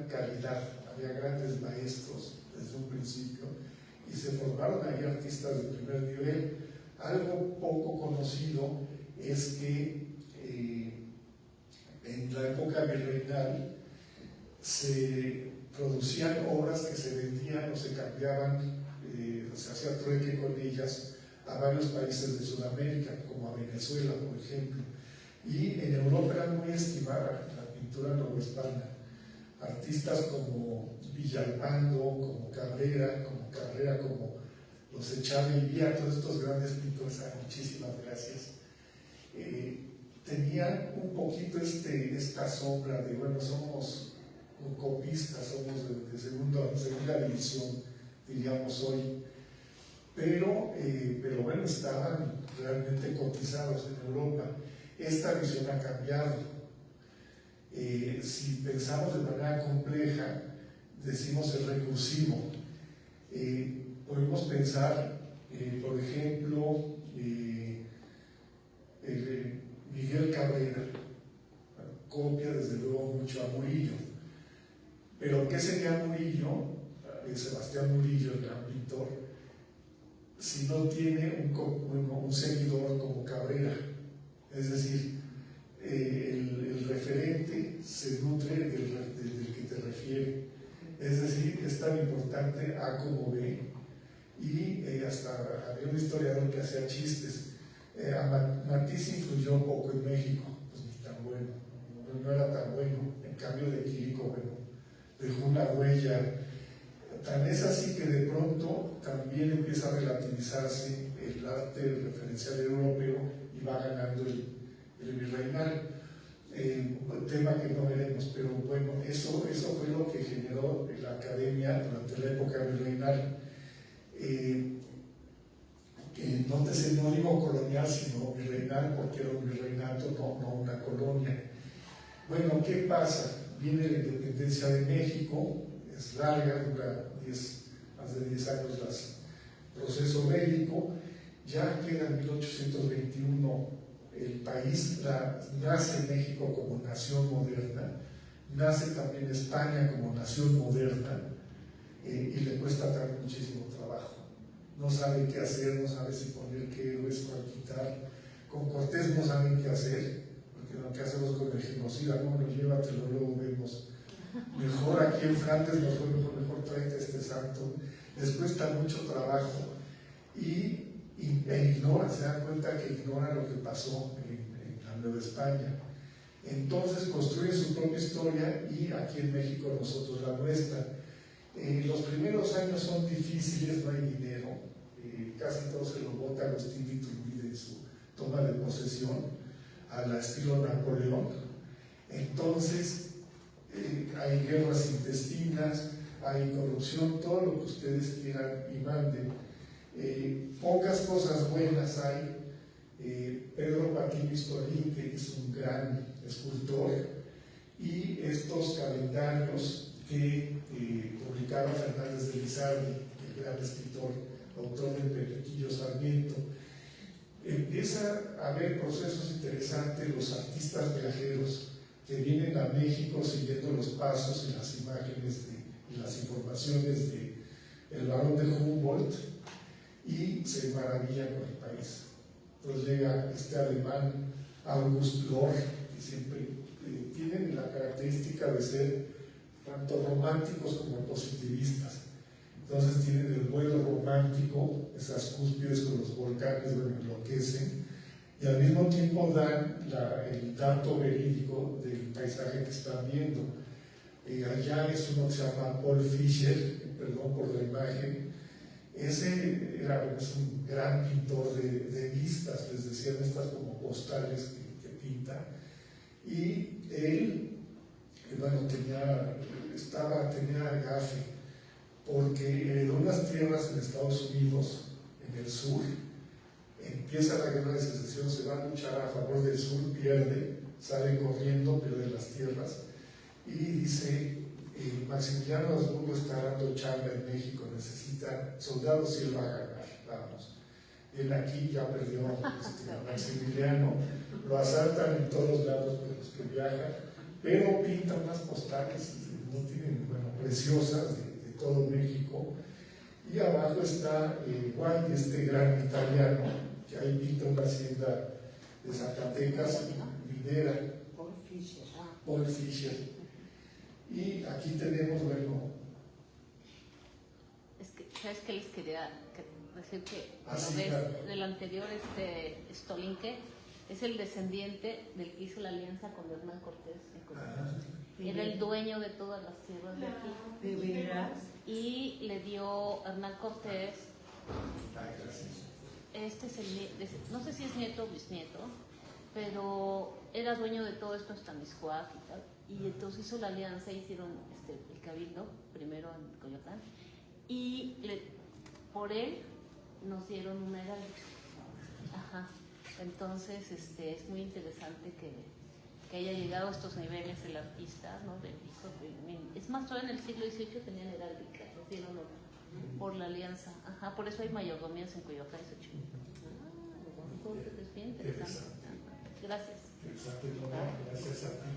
Speaker 3: calidad. Había grandes maestros desde un principio y se formaron ahí artistas de primer nivel. Algo poco conocido es que en la época virreinal se producían obras que se vendían o se cambiaban, se hacía trueque con ellas a varios países de Sudamérica, como a Venezuela, por ejemplo. Y en Europa era muy estimada la pintura novohispana. Artistas como Villalpando, como Cabrera, como los Echave y Vía, todos estos grandes pintores, muchísimas gracias, tenían un poquito esta sombra de, bueno, somos copistas, somos de segunda división, diríamos hoy, pero bueno, estaban realmente cotizados en Europa. Esta visión ha cambiado. Si pensamos de manera compleja, decimos el recursivo. Podemos pensar, por ejemplo, Miguel Cabrera copia desde luego mucho a Murillo, pero ¿qué sería Murillo, Sebastián Murillo, el gran pintor, si no tiene un seguidor como Cabrera? Es decir, el referente se nutre del que te refiere. Es decir, es tan importante A como B. Y hasta había un historiador que hacía chistes. Matisse influyó poco en México, pues ni tan bueno, no era tan bueno. En cambio de Quirico, bueno, dejó una huella. Tan es así que de pronto también empieza a relativizarse el arte referencial europeo y va ganando el virreinal. Un tema que no veremos, pero bueno, eso fue lo que generó la academia durante la época virreinal. Nótese, no digo colonial, sino virreinal, porque era un virreinato, no una colonia. Bueno, ¿qué pasa? Viene la independencia de México, es larga, dura más de 10 años el proceso bélico, ya queda en 1821 el país, nace México como nación moderna, nace también España como nación moderna, y le cuesta también muchísimo trabajo. No sabe qué hacer, no sabe si poner qué héroes, cuál quitar. Con Cortés no saben qué hacer, porque lo que hacemos con el genocida, no, llévatelo, luego vemos. Mejor aquí en Flandes, mejor tráete a este santo. Les cuesta mucho trabajo e ignora, se dan cuenta que ignora lo que pasó en la Nueva España. Entonces construye su propia historia y aquí en México nosotros la nuestra. Los primeros años son difíciles, no hay dinero, casi todo se lo vota Agustín Iturbide en su toma de posesión, al estilo Napoleón. Entonces, hay guerras intestinas, hay corrupción, todo lo que ustedes quieran y manden. Pocas cosas buenas hay. Pedro Patín Vistoric, que es un gran escultor, y estos calendarios que publicaba Fernández de Lizardi, el gran escritor, autor del Perequillo Sarmiento. Empieza a haber procesos interesantes, los artistas viajeros que vienen a México siguiendo los pasos y las imágenes y las informaciones del barón de Humboldt, y se maravillan con el país. Entonces llega este alemán, August Lohr, que siempre tienen la característica de ser tanto románticos como positivistas. Entonces tienen el vuelo romántico, esas cúspides con los volcanes, bueno, enloquecen, y al mismo tiempo dan el dato verídico del paisaje que están viendo. Allá es uno que se llama Paul Fischer, perdón por la imagen. Ese es un gran pintor de vistas, les decían estas como postales que pinta, y él, bueno, tenía gafe, porque heredó unas tierras en Estados Unidos, en el sur. Empieza la guerra de secesión, se va a luchar a favor del sur, pierde, sale corriendo, pierde las tierras, y dice: Maximiliano Habsburgo está dando chamba en México, necesita soldados y él va a ganar, vamos. Él aquí ya perdió Maximiliano, lo asaltan en todos lados por los que viajan, pero pinta unas postales, no tienen, bueno, preciosas de todo México. Y abajo está Guay, este gran italiano, que ahí pinta una hacienda de Zacatecas, minera, Paul Fischer. Y aquí tenemos, bueno,
Speaker 2: Es que, ¿sabes qué les quería decir? Que
Speaker 3: sí,
Speaker 2: ves,
Speaker 3: claro.
Speaker 2: del anterior, Stolinke es el descendiente del que hizo la alianza con Hernán Cortés. Era el dueño de todas las tierras de aquí.
Speaker 6: ¿De veras?
Speaker 2: Y le dio Hernán Cortés,
Speaker 3: Ay, gracias.
Speaker 2: este es no sé si es nieto o bisnieto, pero era dueño de todo esto hasta Miscuac y tal. Y entonces hizo la alianza, hicieron el cabildo, primero en Coyoacán, y por él nos dieron una heráldica. Ajá. Entonces es muy interesante que haya llegado a estos niveles el artista, ¿no? Es más, todavía en el siglo XVIII tenían heráldica, nos dieron otra, por la alianza. Ajá, por eso hay mayordomías en Coyoacán y Xochimilco. Es bien interesante. Gracias.
Speaker 3: Interesante, Lola, gracias a ti.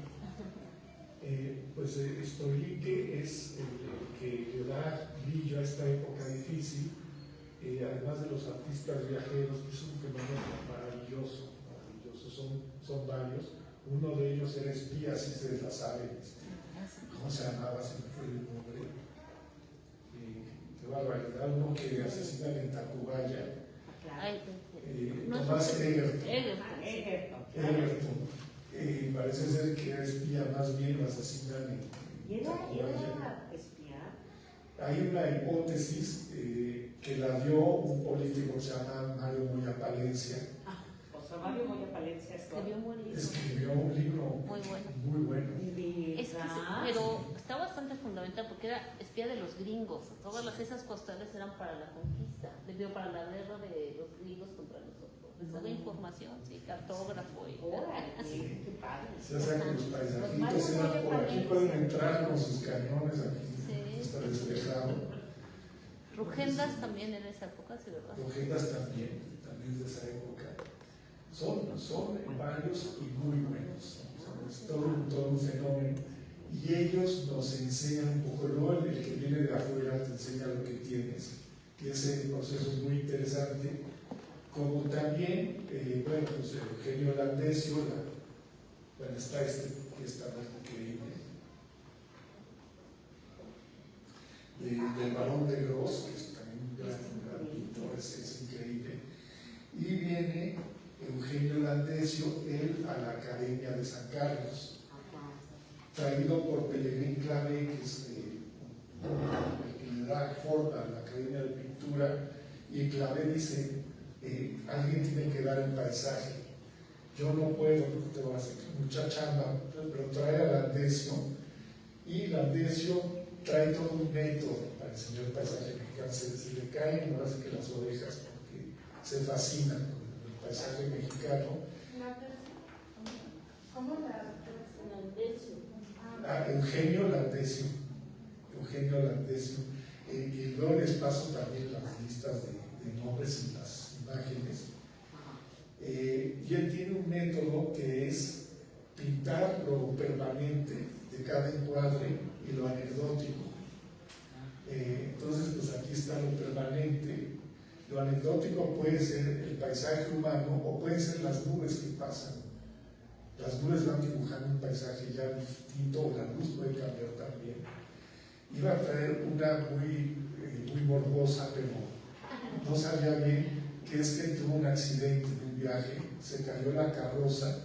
Speaker 3: Pues Stolinke es el que le da brillo a esta época difícil, además de los artistas viajeros, que es un fenómeno maravilloso, son varios. Uno de ellos era espía, si se la saben, ¿cómo se llamaba? Se me fue el nombre. Qué barbaridad, uno que asesinan en Tacubaya. Tomás Egerton. Parece ser que era espía, más bien lo asesinan en Tacubaya.
Speaker 6: ¿Era espía?
Speaker 3: Hay una hipótesis que la dio un político que se llama Mario Moya Palencia.
Speaker 6: O sea, Mario Moya Palencia
Speaker 3: escribió un libro
Speaker 2: muy bueno.
Speaker 3: Muy bueno.
Speaker 2: Pero está bastante fundamental porque era espía de los gringos. Todas esas postales eran para la conquista, para la guerra de los gringos contra nosotros. Les daba información, sí, cartógrafo y
Speaker 6: qué padre.
Speaker 3: O sea, que los paisajitos eran por aquí, pueden entrar con sus cañones aquí, está despejado.
Speaker 2: Rugendas también en esa época, sí, ¿verdad?
Speaker 3: Rugendas también es de esa época. Son varios y muy buenos. Es todo un fenómeno. Y ellos nos enseñan un poco, luego el que viene de afuera te enseña lo que tienes. Y ese proceso es muy interesante. Como también, pues Eugenio Landesio, está que está increíble. Del Barón de Gros, que es también un gran pintor, es increíble. Y viene Eugenio Landesio, él a la Academia de San Carlos, traído por Pellegrín Clavé, que es el que le da forma a la Academia de Pintura, y Clavé dice, alguien tiene que dar el paisaje. Yo no puedo, porque tengo mucha chamba, pero trae a Landesio, y Landesio trae todo un método para enseñar el paisaje mexicano. Se le caen ahora sí que las orejas, porque se fascina con el paisaje mexicano.
Speaker 5: ¿Cómo la
Speaker 3: Eugenio Landesio. Y luego les paso también las listas de nombres y las imágenes. Y él tiene un método que es pintar lo permanente de cada encuadre y lo anecdótico. Entonces, pues aquí está lo permanente. Lo anecdótico puede ser el paisaje humano o pueden ser las nubes que pasan. Las nubes van dibujando un paisaje ya distinto, la luz puede cambiar también. Iba a traer una muy morbosa, pero no sabía bien, que es que tuvo un accidente en un viaje, se cayó la carroza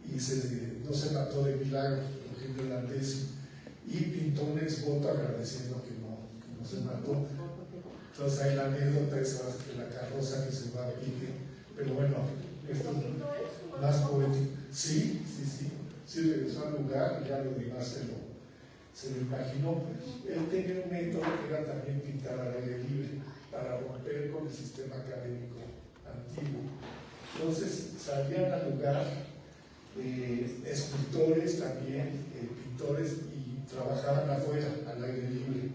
Speaker 3: y no se mató de milagro, Eugenio Landesio, y pintó un exvoto agradeciendo que no se mató. Entonces ahí la anécdota es que la carroza que se va a pique, pero bueno, esto es más poético. Sí, regresó al lugar y ya lo demás se lo imaginó. Él tenía un método que era también pintar al aire libre para romper con el sistema académico antiguo. Entonces salían al lugar escultores también, pintores, y trabajaban afuera al aire libre,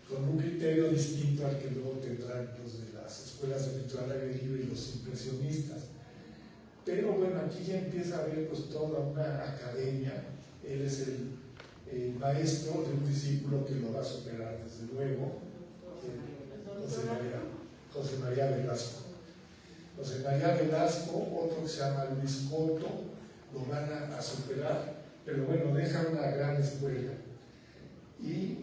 Speaker 3: con un criterio distinto al que luego tendrán los de las escuelas de pintura al aire libre y los impresionistas. Pero bueno, aquí ya empieza a haber pues toda una academia. Él es el maestro de un discípulo que lo va a superar desde luego, José María Velasco. José María Velasco, otro que se llama Luis Coto, lo van a superar, pero bueno, deja una gran escuela. Y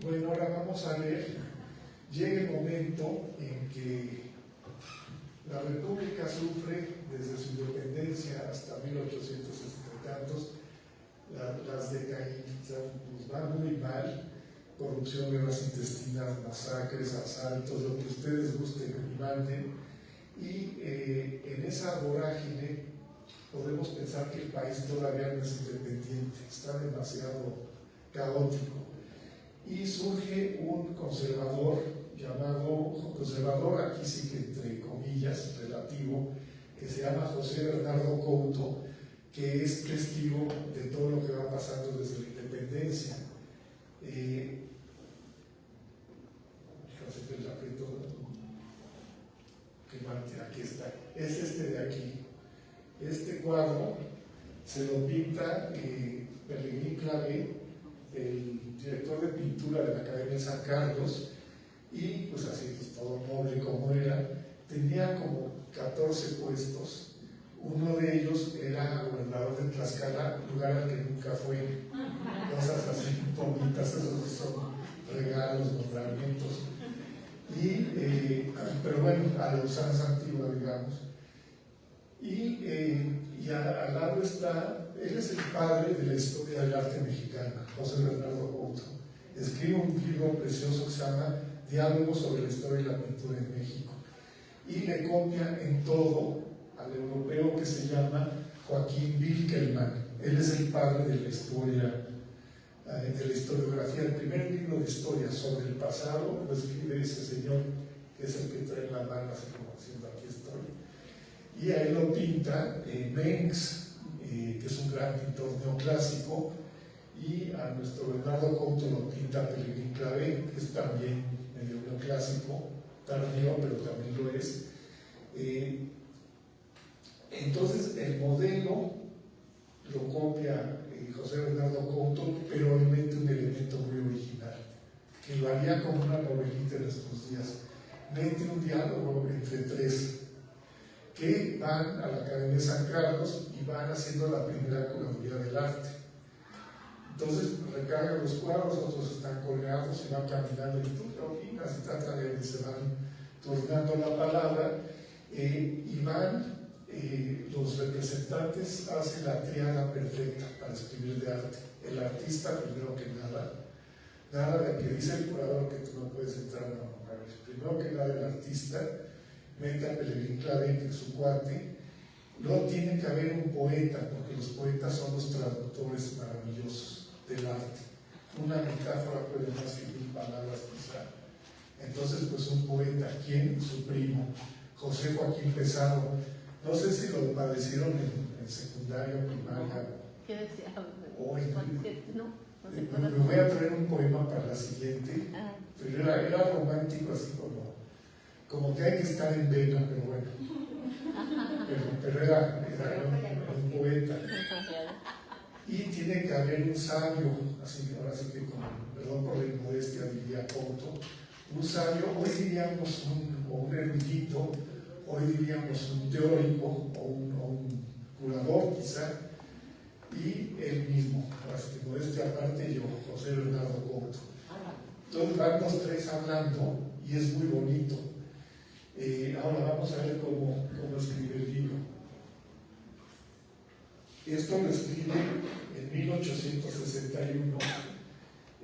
Speaker 3: bueno, ahora vamos a ver, llega el momento en que la República sufre desde su independencia hasta 1860 y tantos las decaídas, pues va muy mal, corrupción, guerras intestinas, masacres, asaltos, lo que ustedes gusten y manden, y en esa vorágine podemos pensar que el país todavía no es independiente, está demasiado caótico, y surge un conservador llamado, conservador aquí sí que entre comillas, relativo, que se llama José Bernardo Couto, que es testigo de todo lo que va pasando desde la independencia. Aquí está, es este de aquí. Este cuadro se lo pinta Pellegrín Clavé, el director de pintura de la Academia de San Carlos, y pues así, pues, todo noble como era, tenía como 14 puestos. Uno de ellos era gobernador de Tlaxcala, lugar al que nunca fue. Cosas así bonitas, esos son regalos, nombramientos. Pero bueno, a la usanza antigua, digamos. Y al lado está, él es el padre de la historia del arte mexicana, José Bernardo Couto. Escribe un libro precioso que se llama Diálogos sobre la historia y la pintura en México. Y le copia en todo al europeo que se llama Joaquín Wilkelmann. Él es el padre de la historia, de la historiografía. El primer libro de historia sobre el pasado lo escribe ese señor, que es el que trae en la mano, así como haciendo aquí estoy. Y ahí lo pinta Mengs, que es un gran pintor neoclásico, y a nuestro Bernardo Couto lo pinta Pellegrín Clavé, que es también medio neoclásico, tardío, pero también lo es. Entonces el modelo lo copia José Bernardo Couto, pero él mete un elemento muy original, que lo haría como una novelita en estos días. Mete un diálogo entre tres que van a la Academia de San Carlos y van haciendo la primera curaduría del arte. Entonces recargan los cuadros, otros están colgados y van caminando, y tú qué opinas, y trata de, se van turnando la palabra, y van, los representantes hacen la tríada perfecta para escribir de arte. El artista, primero que nada de que dice el curador que tú no puedes entrar, no, a ver, primero que nada el artista mete a Pellegrín Clavé, que es su cuate. Luego tiene que haber un poeta, porque los poetas son los traductores maravillosos del arte. Una metáfora puede más que 1000 palabras quizá. Entonces, pues un poeta, ¿quién? Su primo, José Joaquín Pesaro. No sé si lo padecieron en secundaria o primaria.
Speaker 2: ¿Qué decía?
Speaker 3: Me voy a traer un poema para la siguiente, pero era romántico, así como que hay que estar en vena, pero bueno. Pero era un poeta. Y tiene que haber un sabio, así, ahora sí que perdón por la inmodestia, diría Couto, un sabio, hoy diríamos un erudito, hoy diríamos un teórico o un curador quizá, y él mismo, así que modestia aparte yo, José Bernardo Couto. Entonces van los tres hablando y es muy bonito. Ahora vamos a ver cómo escribe el libro. Esto lo escribe en 1861,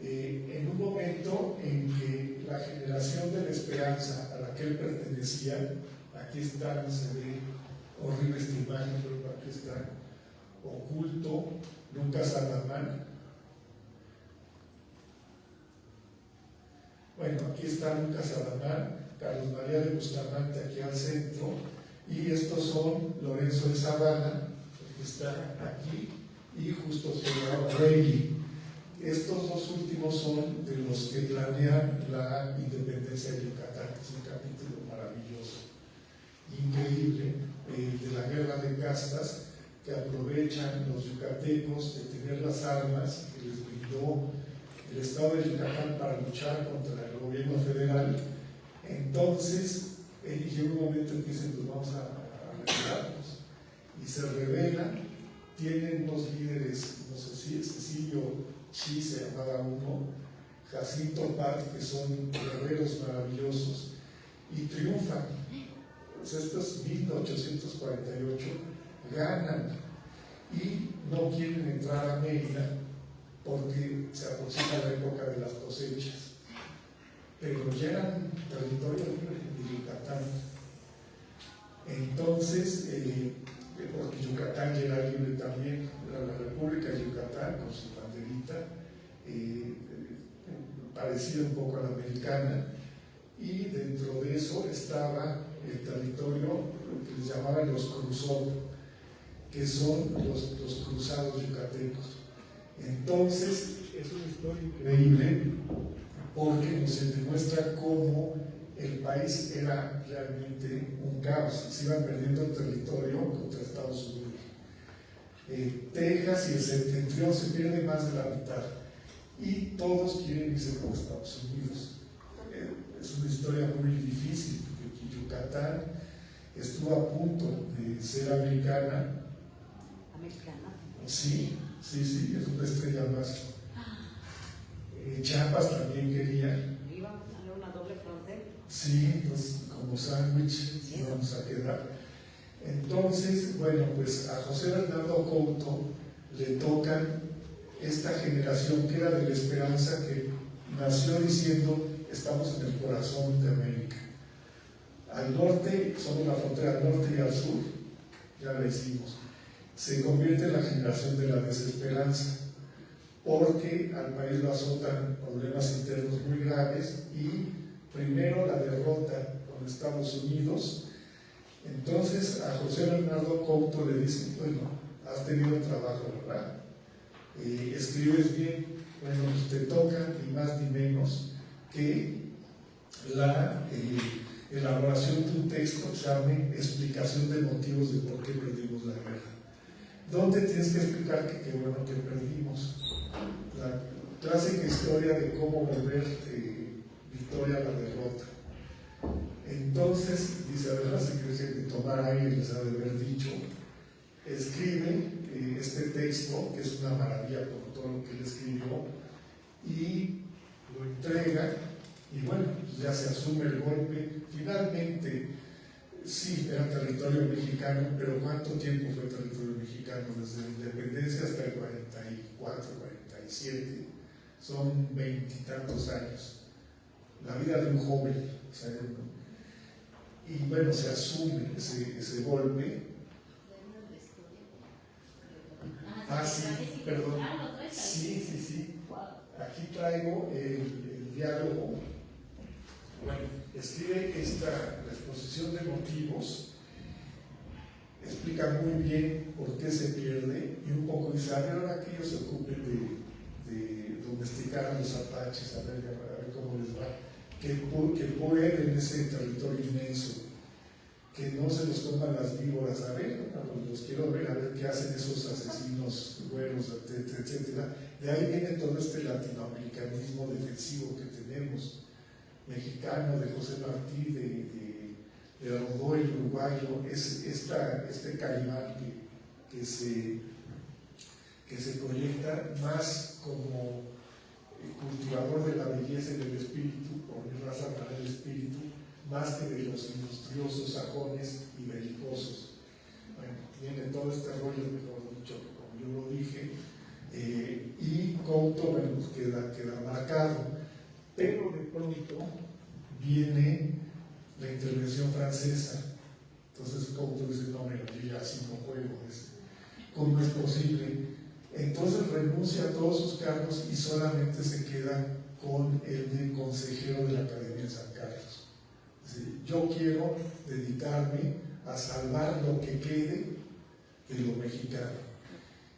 Speaker 3: en un momento en que la generación de la esperanza a la que él pertenecía, aquí está, no se ve horrible esta imagen, pero aquí está, oculto, Lucas Alamán. Bueno, aquí está Lucas Alamán, Carlos María de Bustamante aquí al centro, y estos son Lorenzo de Sabana, que está aquí, y Justo Soldado Rey. Estos dos últimos son de los que planean la independencia de Yucatán, que es un capítulo maravilloso, increíble, de la guerra de castas, que aprovechan los yucatecos de tener las armas que les brindó el Estado de Yucatán para luchar contra el gobierno federal. Entonces Y llega un momento en que dicen, pues vamos a rebelarnos. Y se rebelan, tienen unos líderes, no sé si Cecilio Chi se llamaba uno, Jacinto Pat, que son guerreros maravillosos, y triunfan. Pues esto es 1848, ganan y no quieren entrar a Mérida porque se aproxima la época de las cosechas, pero ya eran territorio libre de Yucatán. Entonces, porque Yucatán ya era libre también, era la República de Yucatán con su banderita, parecida un poco a la americana, y dentro de eso estaba el territorio que les llamaban los cruzados, que son los cruzados yucatecos. Entonces, es una historia increíble porque nos demuestra cómo el país era realmente un caos, se iban perdiendo el territorio contra Estados Unidos. Texas y el septentrión se pierde más de la mitad y todos quieren irse con Estados Unidos. Es una historia muy difícil porque Yucatán estuvo a punto de ser americana.
Speaker 6: ¿Americana?
Speaker 3: Sí, es una estrella más. Chiapas también quería.
Speaker 6: ¿Iba a tener una doble frontera?
Speaker 3: Sí, pues como sándwich vamos a quedar. Entonces, bueno, pues a José Bernardo Couto le tocan esta generación que era de la esperanza, que nació diciendo estamos en el corazón de América. Al norte, somos la frontera al norte y al sur, ya lo hicimos. Se convierte en la generación de la desesperanza, porque al país lo azotan problemas internos muy graves y primero la derrota con Estados Unidos. Entonces a José Bernardo Couto le dicen, bueno, has tenido trabajo, ¿verdad? Escribes bien, bueno, pues te toca ni más ni menos que la elaboración de un texto que se llame explicación de motivos de por qué perdimos la guerra, donde tienes que explicar que qué bueno que perdimos. La clásica historia de cómo volver victoria a la derrota. Entonces, dice, a ver, la secretaria de tomar aire les ha de haber dicho, escribe este texto, que es una maravilla por todo lo que él escribió, y lo entrega, y bueno, pues ya se asume el golpe. Finalmente, sí, era territorio mexicano, pero ¿cuánto tiempo fue territorio mexicano? Desde la independencia hasta el 44, 47, son 20 y tantos años. La vida de un joven, o sea, y bueno, se asume ese golpe. Sí, perdón. Sí. Aquí traigo el diálogo. Bueno, escribe la exposición de motivos, explica muy bien por qué se pierde y un poco dice, a ver, ahora que ellos se ocupen de domesticar a los apaches, a ver cómo les va, que pueden en ese territorio inmenso, que no se los toman las víboras, a ver, los quiero ver, a ver qué hacen esos asesinos güeros, etcétera. De ahí viene todo este latinoamericanismo defensivo que tenemos, mexicano, de José Martí, de Rodó, el uruguayo, este calimán que se proyecta más como cultivador de la belleza y del espíritu, por mi raza para el espíritu, más que de los industriosos sajones y belicosos. Bueno, viene todo este rollo, mejor dicho, como yo lo dije, y Couto, bueno, pues queda marcado, pero de pronto viene la intervención francesa. Entonces Couto dice, no, mira, yo ya así no juego, ¿cómo es posible? Entonces renuncia a todos sus cargos y solamente se queda con el de consejero de la Academia de San Carlos. Es decir, yo quiero dedicarme a salvar lo que quede de lo mexicano.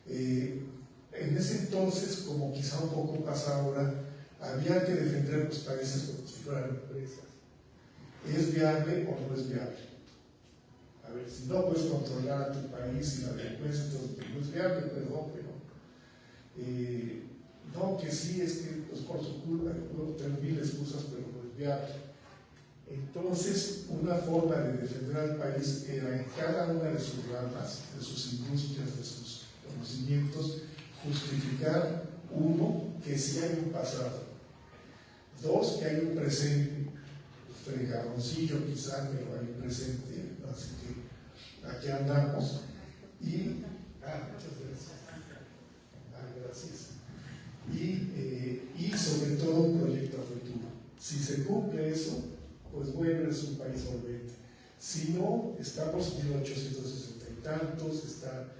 Speaker 3: En ese entonces, como quizá un poco pasa ahora, había que defender los países como si fueran empresas. ¿Es viable o no es viable? A ver, si no puedes controlar a tu país y la delincuencia, entonces no es viable, perdón, pero no, que sí, es que pues por su culpa, puedo tener mil excusas, pero no es viable. Entonces, una forma de defender al país era en cada una de sus ramas, de sus industrias, de sus conocimientos, justificar, uno, que sí hay un pasado, dos, que hay un presente, fregadoncillo quizá, pero hay un presente, así que aquí andamos, y, muchas gracias, gracias, y sobre todo un proyecto a futuro. Si se cumple eso, pues bueno, es un país solvente. Si no, estamos en 1860 y tantos, está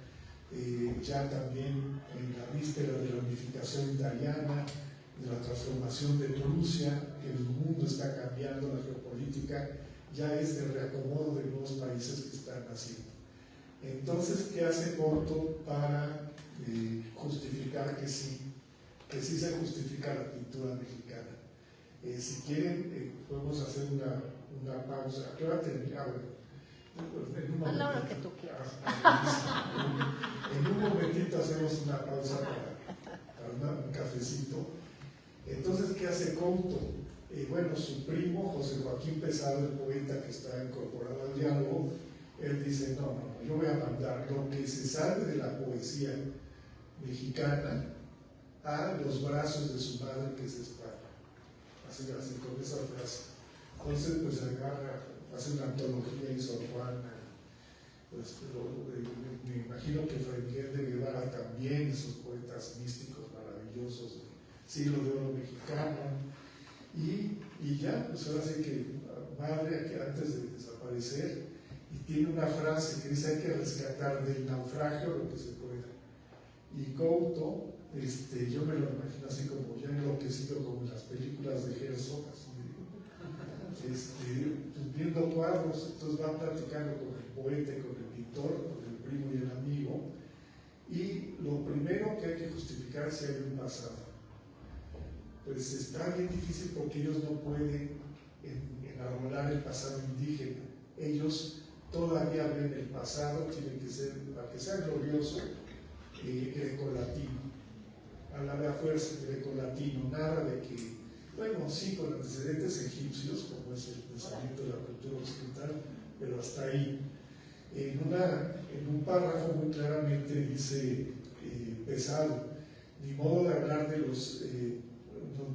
Speaker 3: ya también en la víspera de la unificación italiana, de la transformación de Prusia, el mundo está cambiando, la geopolítica ya es de reacomodo de nuevos países que están naciendo. Entonces, ¿qué hace Couto para justificar que sí se justifica la pintura mexicana? Si quieren, podemos hacer una pausa. ¿A qué hora termina?
Speaker 2: A la hora que tú quieras.
Speaker 3: En un momentito hacemos una pausa para un cafecito. Entonces, ¿qué hace Couto? Bueno, su primo, José Joaquín Pesado, el poeta que está incorporado al diálogo, él dice, no, yo voy a mandar lo que se sabe de la poesía mexicana a los brazos de su madre, que es España. Así, con esa frase. Entonces, pues agarra, hace una antología y Sor Juana, pues, me imagino que Fray Miguel de Guevara también, esos poetas místicos maravillosos del siglo de oro mexicano, y ya, pues ahora sí que madre, que antes de desaparecer, y tiene una frase que dice, hay que rescatar del naufragio lo que se pueda. Y Couto, yo me lo imagino así como ya enloquecido como en las películas de Herzog, pues viendo cuadros, entonces va platicando con el poeta, con el pintor, con el primo y el amigo, y lo primero que hay que justificar es si hay un pasado. Pues está bien difícil porque ellos no pueden enarbolar el pasado indígena. Ellos todavía ven el pasado, tiene que ser, para que sea glorioso, grecolatino. Habla de a fuerza grecolatino, nada de que, bueno, sí, con antecedentes egipcios, como es el pensamiento de la cultura occidental, pero hasta ahí. En un párrafo muy claramente dice Pesado, ni modo de hablar de los,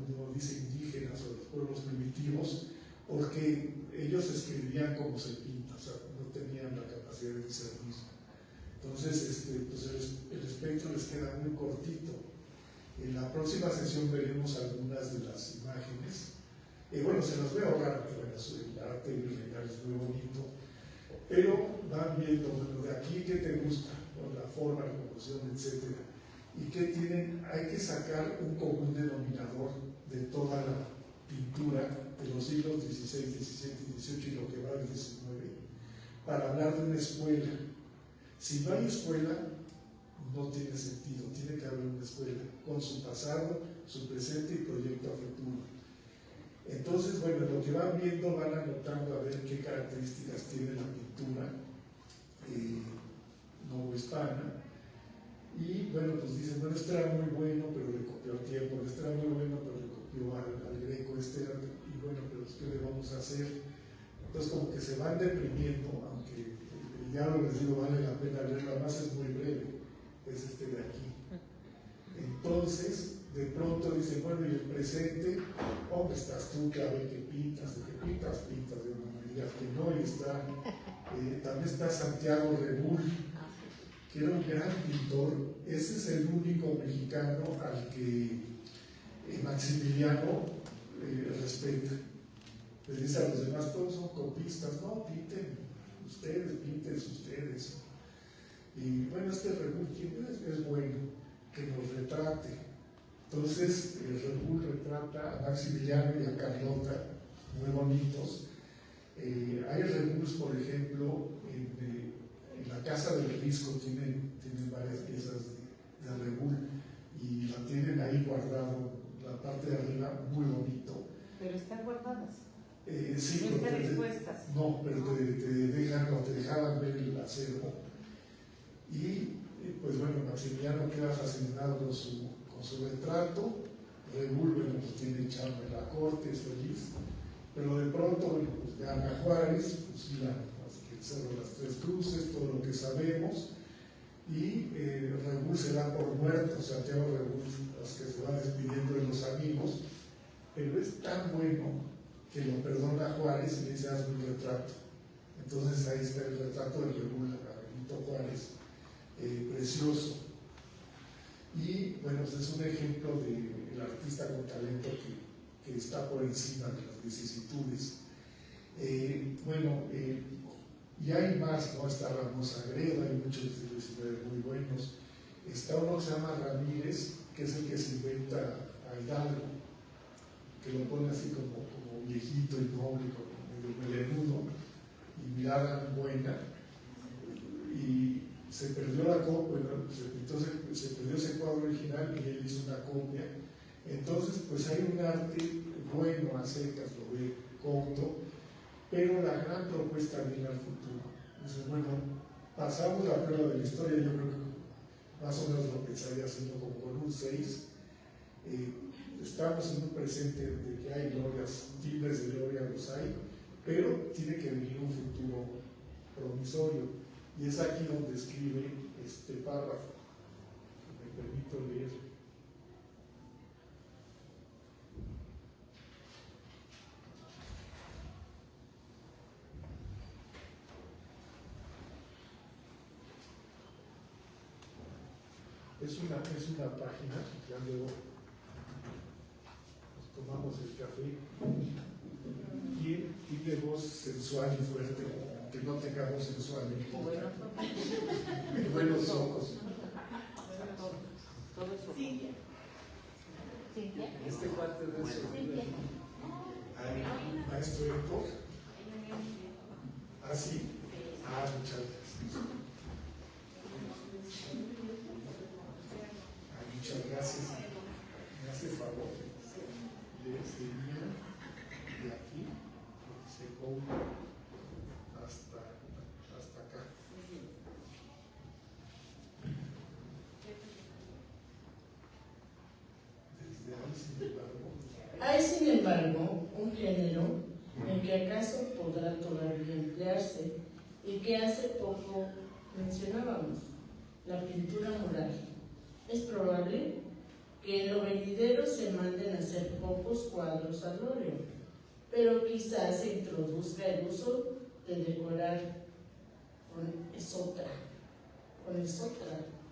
Speaker 3: no dice indígenas o los pueblos primitivos, porque ellos escribían como se pinta, o sea, no tenían la capacidad de discernir. Entonces, pues el espectro les queda muy cortito. En la próxima sesión veremos algunas de las imágenes. Bueno, se las voy a ahorrar, el arte virreinal es muy bonito, pero van viendo, bueno, de aquí qué te gusta, ¿no? La forma, la composición, etc. Y qué tienen, hay que sacar un común denominador de toda la pintura de los siglos XVI, XVII y XVIII y lo que va del XIX, para hablar de una escuela. Si no hay escuela, no tiene sentido, tiene que haber una escuela con su pasado, su presente y proyecto a futuro. Entonces, bueno, lo que van viendo, van anotando a ver qué características tiene la pintura novohispana. Y bueno, pues dicen, bueno, este era muy bueno, pero le copió al tiempo, este era muy bueno, pero le copió al greco, y bueno, pero ¿qué le vamos a hacer? Entonces, como que se van deprimiendo, aunque el diálogo, les digo, vale la pena leerlo, además es muy breve, es este de aquí. Entonces, de pronto dicen, bueno, y el presente, ¿dónde estás tú, Clave, que pintas? ¿De qué pintas? Pintas, de una medida que no, y está, también está Santiago Rebull, que era un gran pintor. Ese es el único mexicano al que Maximiliano respeta. Le dice a los demás, todos son copistas, no, pinten ustedes. Y bueno, este Rebull, ¿quién es bueno? Que nos retrate. Entonces, Rebull retrata a Maximiliano y a Carlota, muy bonitos. Hay Rebulls, por ejemplo, en la casa del Risco tienen varias piezas de Rebull y la tienen ahí guardado, la parte de arriba, muy bonito.
Speaker 6: Pero están guardadas.
Speaker 3: Sí,
Speaker 6: no están expuestas.
Speaker 3: No, pero te dejaban ver el acervo. Y pues bueno, Maximiliano queda fascinado con su retrato. Rebull, bueno, pues tiene charme en la corte, es feliz, pero de pronto, bueno, pues llegaron a Juárez, fusilan el Cerro de las Tres Cruces, todo lo que sabemos, y Reúl se da por muerto, Santiago Reúl, los que se van despidiendo de los amigos, pero es tan bueno que lo perdona Juárez y le dice: hazme un retrato. Entonces ahí está el retrato de Reúl a Benito Juárez, precioso. Y bueno, pues es un ejemplo del artista con talento que está por encima de las vicisitudes. Y hay más, ¿no? Está Ramos Agreda, hay muchos del siglo XIX muy buenos. Está uno que se llama Ramírez, que es el que se inventa a Hidalgo, que lo pone así como viejito y noble, como medio melenudo, y mirada buena. Y se perdió la copia, entonces se perdió ese cuadro original y él hizo una copia. Entonces, pues hay un arte bueno a secas, lo ve Cocteau, pero la gran propuesta viene al futuro. Entonces, bueno, pasamos la prueba de la historia, yo creo que más o menos lo pensaría haciendo como con un 6. Estamos en un presente de que hay glorias, timbres de gloria los hay, pero tiene que venir un futuro promisorio. Y es aquí donde escribe este párrafo, que me permito leer. Es una página, ya luego nos tomamos el café, y tiene voz sensual y fuerte, que no tenga voz sensual, y buenos ojos.
Speaker 7: Este cuate de eso.
Speaker 3: Maestro Héctor. ¿Ah, sí? Ah, muchas gracias. Muchas gracias. Me hace favor de seguir de aquí, se ponga hasta acá. Desde ahí, sin embargo,
Speaker 8: un género en que acaso podrá todavía emplearse y que hace poco mencionábamos, la pintura mural. Es probable que en lo venidero se manden a hacer pocos cuadros al óleo, pero quizás se introduzca el uso de decorar con esotra,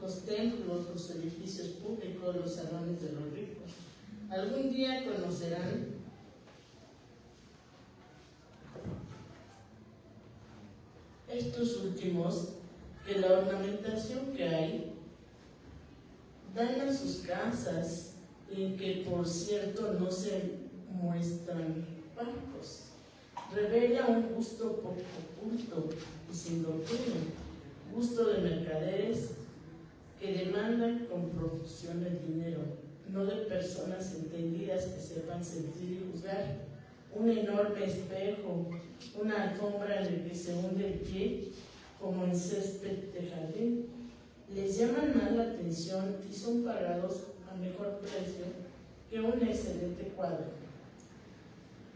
Speaker 8: los templos, los edificios públicos, los salones de los ricos. Algún día conocerán estos últimos que la ornamentación que hay dan a sus casas, en que por cierto no se muestran bancos, revela un gusto poco oculto y sin doctrina, gusto de mercaderes que demandan con profusión el dinero, no de personas entendidas que sepan sentir y juzgar. Un enorme espejo, una alfombra en la que se hunde el pie como en césped de jardín, les llaman más la atención y son pagados a mejor precio que un excelente cuadro.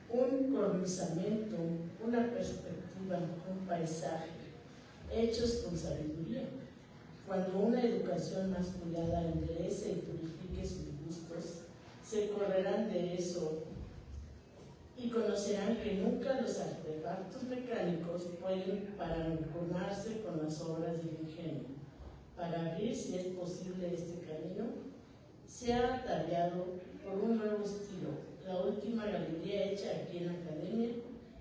Speaker 8: Un cornizamiento, una perspectiva, un paisaje, hechos con sabiduría. Cuando una educación más cuidada enderece y purifique sus gustos, se correrán de eso y conocerán que nunca los artefactos mecánicos pueden paragonarse con las obras del ingenio. Para abrir, si es posible, este camino, se ha ataviado por un nuevo estilo, la última galería hecha aquí en la academia,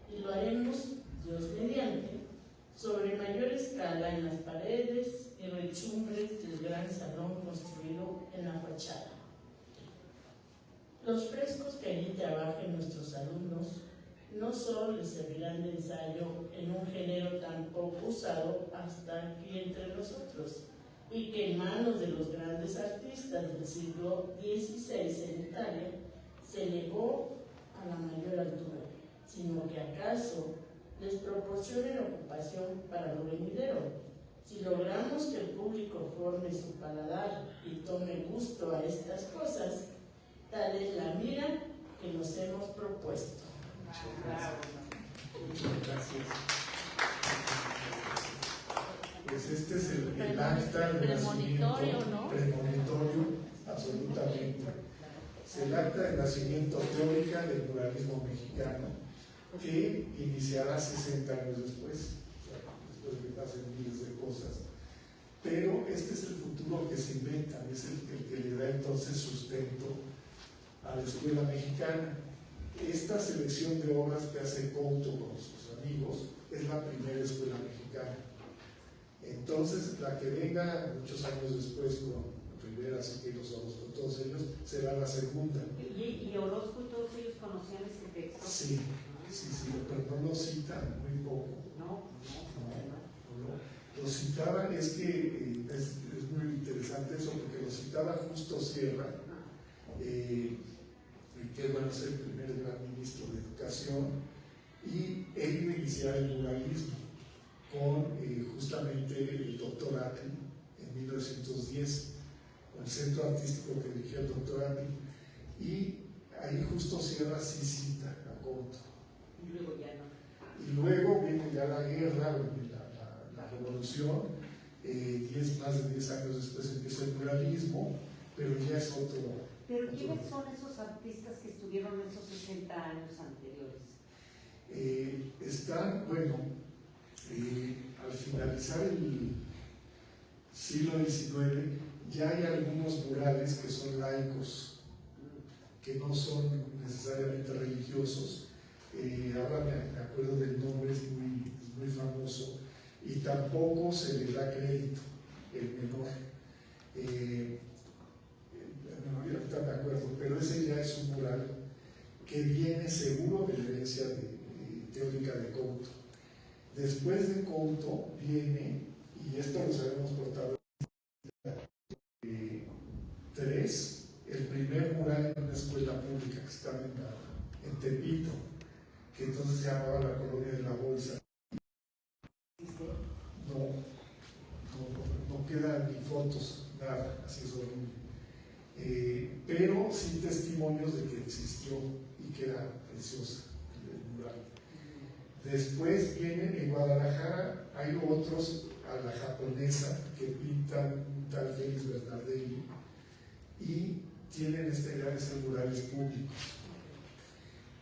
Speaker 8: y lo haremos, Dios mediante, sobre mayor escala en las paredes y rechumbres del gran salón construido en la fachada. Los frescos que allí trabajen nuestros alumnos no solo les servirán de ensayo en un género tan poco usado hasta aquí entre nosotros, y que en manos de los grandes artistas del siglo XVI en Italia se elevó a la mayor altura, sino que acaso les proporcionen ocupación para lo venidero. Si logramos que el público forme su paladar y tome gusto a estas cosas, tal es la mira que nos hemos propuesto.
Speaker 3: muchas gracias. Pues este es el acta de nacimiento,
Speaker 2: premonitorio, ¿no?
Speaker 3: premonitorio, absolutamente. Es el acta de nacimiento teórica del muralismo mexicano, que iniciará 60 años después de que pasen miles de cosas. Pero este es el futuro que se inventa, es el que le da entonces sustento a la escuela mexicana. Esta selección de obras que hace Couto con sus amigos es la primera escuela mexicana. Entonces, la que venga muchos años después con Rivera, Siqueiros, Orozco, todos ellos, será la segunda.
Speaker 6: ¿Y Orozco y todos ellos conocían este texto?
Speaker 3: Sí, pero no lo citan, muy poco.
Speaker 6: No.
Speaker 3: Lo citaban, es que es muy interesante eso, porque lo citaba Justo Sierra, que bueno, es el primer gran ministro de Educación, y él iba a iniciar el muralismo con justamente el doctor Atli en 1910, con el centro artístico que dirigía el doctor Atli, y ahí Justo Sierra sí cita a Couto.
Speaker 6: Y luego ya no.
Speaker 3: Y luego viene ya la guerra, la revolución, más de 10 años después empieza el muralismo, pero ya es otro.
Speaker 6: ¿Pero quiénes son esos artistas que estuvieron en esos 60 años anteriores?
Speaker 3: Están, bueno, al finalizar el siglo XIX, ya hay algunos murales que son laicos, que no son necesariamente religiosos. Ahora me acuerdo del nombre, es muy famoso, y tampoco se le da crédito, el menor. Ahorita me acuerdo, pero ese ya es un mural que viene seguro de la herencia teórica de Couto. Después de Couto viene, y esto lo sabemos por tabla 3, el primer mural en una escuela pública que estaba en Tepito, que entonces se llamaba la Colonia de la Bolsa. No quedan ni fotos, nada, así es horrible. Pero sí testimonios de que existió y que era preciosa el mural. Después vienen en Guadalajara, hay otros a la japonesa que pintan un tal Félix Bernardelli y tienen esta idea de ser murales públicos.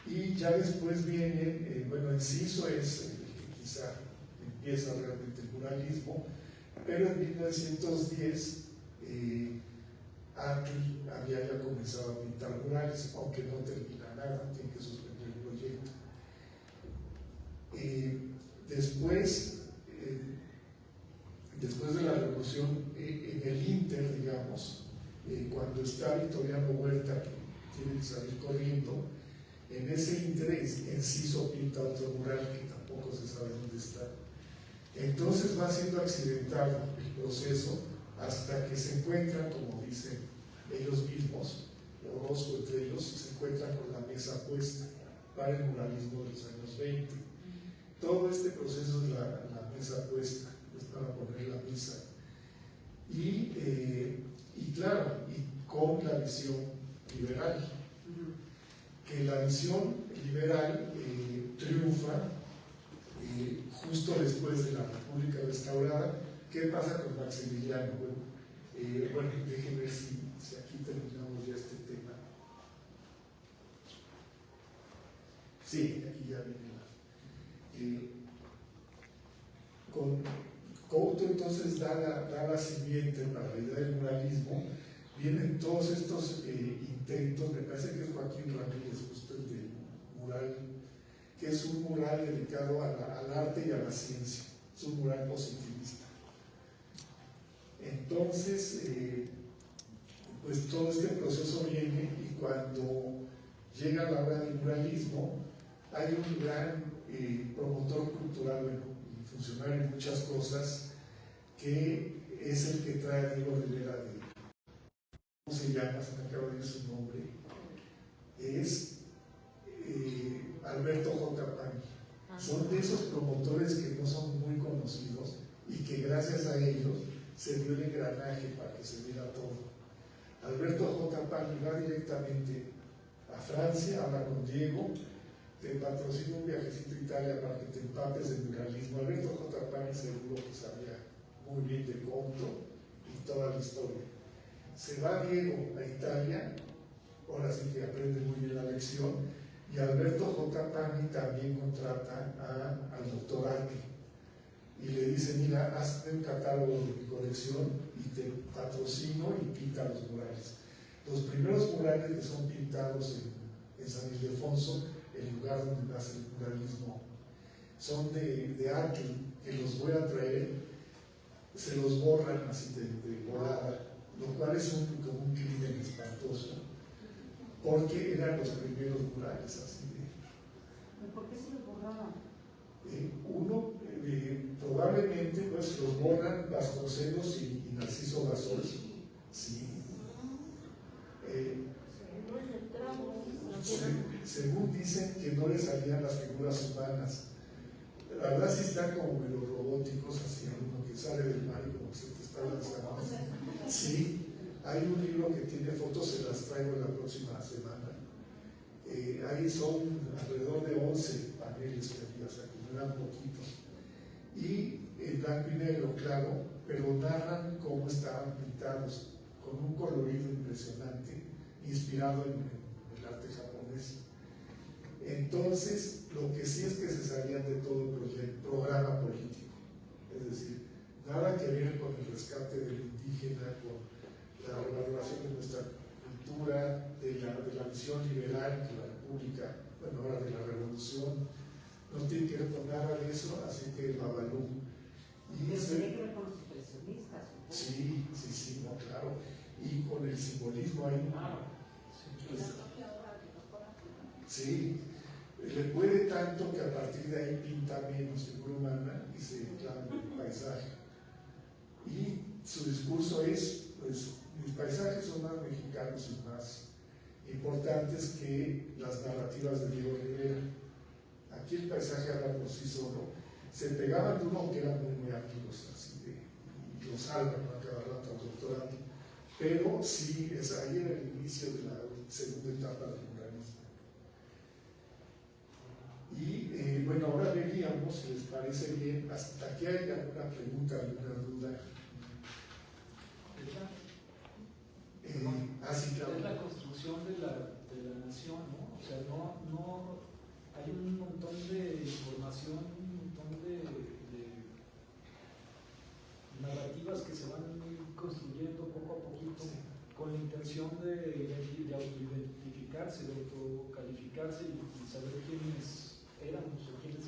Speaker 3: Y ya después vienen, bueno, Enciso es el que quizá empieza realmente el muralismo, pero en 1910 Atli había ya comenzado a pintar murales, aunque no termina nada, tiene que suspender el proyecto. Después de la revolución, en el Inter, digamos, cuando está Victoriano Huerta, que tiene que salir corriendo, en ese Inter Enciso pinta otro mural que tampoco se sabe dónde está. Entonces va siendo accidentado el proceso hasta que se encuentran, como dicen ellos mismos, Orozco entre ellos, se encuentran con la mesa puesta para el muralismo de los años 20. Todo este proceso es la mesa puesta, es para poner la mesa. Y claro, y con la visión liberal, que la visión liberal triunfa justo después de la República restaurada. ¿Qué pasa con Maximiliano? Bueno, déjenme ver si aquí terminamos ya este tema. Sí, aquí ya viene con Couto entonces da la simiente para la idea del muralismo. Vienen todos estos intentos, me parece que es Joaquín Ramírez, justo el del mural, que es un mural dedicado al arte y a la ciencia, es un mural positivista. Entonces, pues todo este proceso viene, y cuando llega la hora del muralismo, hay un gran promotor cultural, y funcionario en muchas cosas, que es el que trae a Diego Rivera de, ¿cómo se llama? Se me acaba de ir su nombre. Es Alberto J. Pani. Son de esos promotores que no son muy conocidos y que gracias a ellos se dio el engranaje para que se viera todo. Alberto J. Pani va directamente a Francia, habla con Diego te patrocino un viajecito a Italia para que te empapes de muralismo. Alberto J. Pani seguro que sabía muy bien de Conto y toda la historia. Se va Diego a Italia, ahora sí que aprende muy bien la lección, y Alberto J. Pani también contrata al doctor Arti y le dice, mira, hazme un catálogo de mi colección y te patrocino y pinta los murales. Los primeros murales que son pintados en San Ildefonso, el lugar donde nace el muralismo, son de Arti, que los voy a traer, se los borran así de volada, lo cual es como un crimen espantoso, porque eran los primeros murales así de...
Speaker 6: ¿Por qué se los borraban?
Speaker 3: Uno, probablemente pues los borran Vasconcelos y Narciso Gasol, sí. Según dicen que no le salían las figuras humanas. La verdad sí están como medio robóticos, así, uno que sale del mar y como que se te está lanzando. Sí, hay un libro que tiene fotos, se las traigo la próxima semana. Ahí son alrededor de 11 paneles que había, o sea, que no eran poquitos. Y en blanco y negro, claro, pero narran cómo estaban pintados, con un colorido impresionante, inspirado en el arte japonés. Entonces, lo que sí es que se salían de todo el programa político, es decir, nada que ver con el rescate del indígena, con la revaloración de nuestra cultura, de la visión liberal de la República, bueno, ahora de la Revolución, no tiene que ver con nada de eso, así que Babalu. Y
Speaker 6: tiene que ver con los impresionistas.
Speaker 3: sí, no, claro, y con el simbolismo ahí. Sí, le puede tanto que a partir de ahí pinta menos figura humana y se clava en el paisaje. Y su discurso es, pues, mis paisajes son más mexicanos y más importantes que las narrativas de Diego Rivera. Aquí el paisaje habla por sí solo. Se pegaban de uno, aunque eran muy amigos, así de, y lo salvan a cada rato al doctorado. Pero sí, ahí era el inicio de la segunda etapa del muralismo. Y bueno, ahora veríamos, si les parece bien, hasta aquí hay alguna pregunta, alguna duda. Sí, claro.
Speaker 7: Es la construcción de la nación, ¿no? O sea, no hay un montón de información, un montón de narrativas que se van construyendo poco a poquito, con la intención de autoidentificarse, de autocalificarse y saber quiénes éramos o quiénes,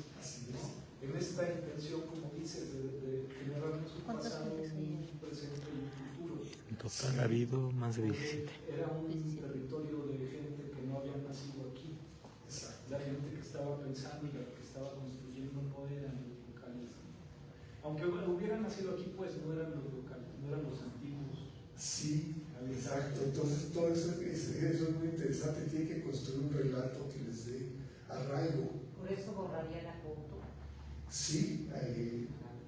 Speaker 7: ¿no? En esta intención, como dices, de generarnos un pasado, un presente y un futuro.
Speaker 9: En total ha habido más de 17.
Speaker 7: Era un territorio de gente que no había nacido aquí.
Speaker 3: Exacto.
Speaker 7: La gente que estaba pensando y la que estaba construyendo no eran los locales. Aunque hubieran nacido aquí, pues no eran los locales, no eran los antiguos.
Speaker 3: Sí, exacto. Entonces todo eso es muy interesante. Tiene que construir un relato que les dé arraigo.
Speaker 6: Por eso borraría la foto.
Speaker 3: Sí,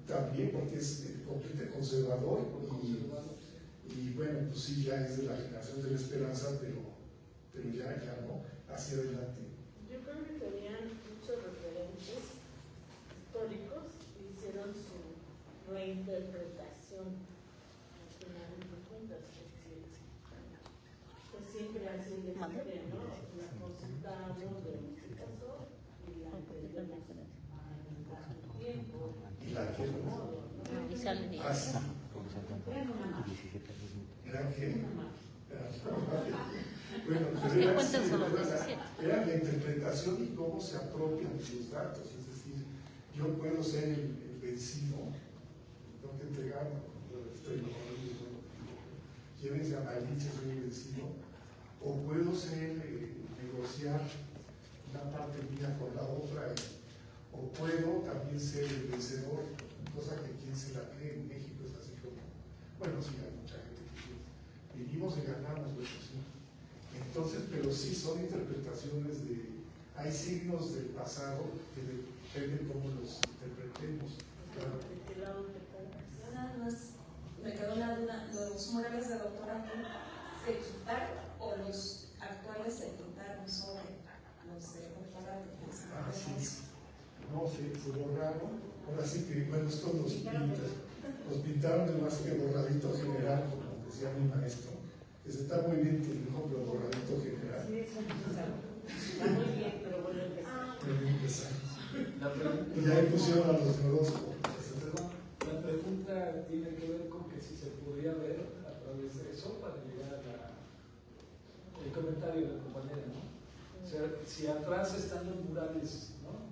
Speaker 3: también porque es completamente conservador y bueno, pues sí, ya es de la generación de la esperanza, pero ya no, hacia adelante.
Speaker 8: Yo creo que tenían muchos referentes históricos y hicieron su reinterpretación al final de cuentas, porque pues siempre así le escriben, ¿no? La consultamos de lo que pasó y la entendemos a tiempo.
Speaker 3: Y la que
Speaker 2: Y salen y
Speaker 3: así. ¿Era qué? Bueno,
Speaker 2: ¿Qué
Speaker 3: pero
Speaker 2: cuentan solo 17?
Speaker 3: era la interpretación y cómo se apropian de los datos. Es decir, yo puedo ser el vecino, tengo que entregar, llévense a Malinche, soy el vecino, o puedo ser, negociar una parte mía con la otra, o puedo también ser el vencedor, cosa que quien se la cree en México es así como, bueno, sí, hay mucha gente que vivimos y ganamos, pues sí. Entonces, pero sí son interpretaciones hay signos del pasado que dependen cómo los interpretemos. Claro.
Speaker 8: ¿De qué lado te pongas?
Speaker 10: Nada más, me quedó una duda, ¿los murales de Doctor Amor se quitaron o los actuales se pintaron sobre los fotografios.
Speaker 3: Ah, sí. No, se borraron. Ahora sí que, bueno, estos los pintaron de más que borradito general, como decía mi maestro. Que se está muy bien tu hijo, pero borradito general.
Speaker 6: Sí, eso está muy bien, pero vuelve a empezar.
Speaker 3: Vuelve a empezar.
Speaker 7: La pregunta,
Speaker 3: Y ahí pusieron a los horóscopos.
Speaker 7: la pregunta tiene que ver con que si se podría ver a través de eso para llegar a el comentario de la compañera, ¿no? O sea, si atrás están los murales, ¿no?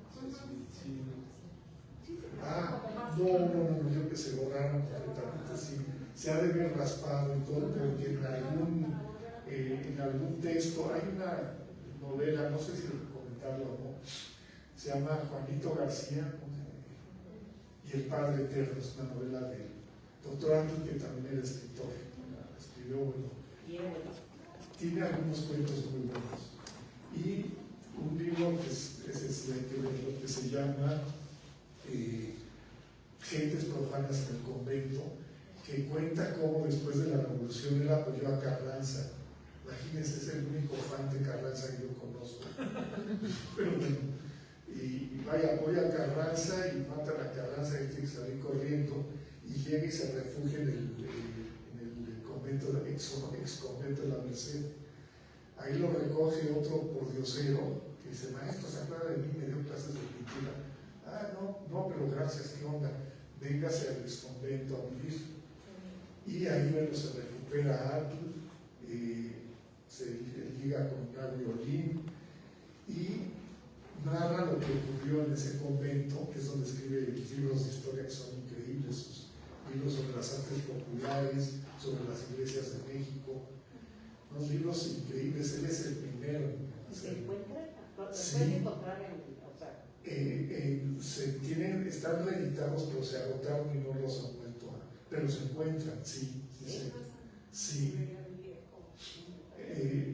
Speaker 3: No, yo que se borraron completamente, sí. Se ha de ver raspado y todo, porque en algún texto hay una novela, no sé si comentarlo o no, se llama Juanito García y el Padre Eterno, es una novela de doctor Andrew, que también era escritor, la escribió, bueno, tiene algunos cuentos muy buenos. Y un libro que que se llama Gentes profanas en el convento, que cuenta cómo después de la revolución él apoyó a Carranza. Imagínense, es el único fan de Carranza que yo conozco. Pero bueno, y vaya, apoya a Carranza y matan a Carranza y tiene que salir corriendo y llega y se refugia en el convento, ex convento de la Merced. Ahí lo recoge otro pordiosero que dice: maestro, ¿se acuerda de mí? Me dio clases de pintura. Ah, no, pero gracias, ¿qué onda? Véngase al ex convento a vivir. Y ahí bueno, se recupera Arthur, se liga con un violín y narra lo que ocurrió en ese convento, que es donde escribe libros de historia que son increíbles, sus libros sobre las artes populares, sobre las iglesias de México, unos libros increíbles. Él es el primero.
Speaker 6: ¿Se encuentra?
Speaker 3: Sí.
Speaker 6: ¿Puede encontrar
Speaker 3: están reeditados, pero se agotaron y no los han vuelto a. Pero se encuentran, sí.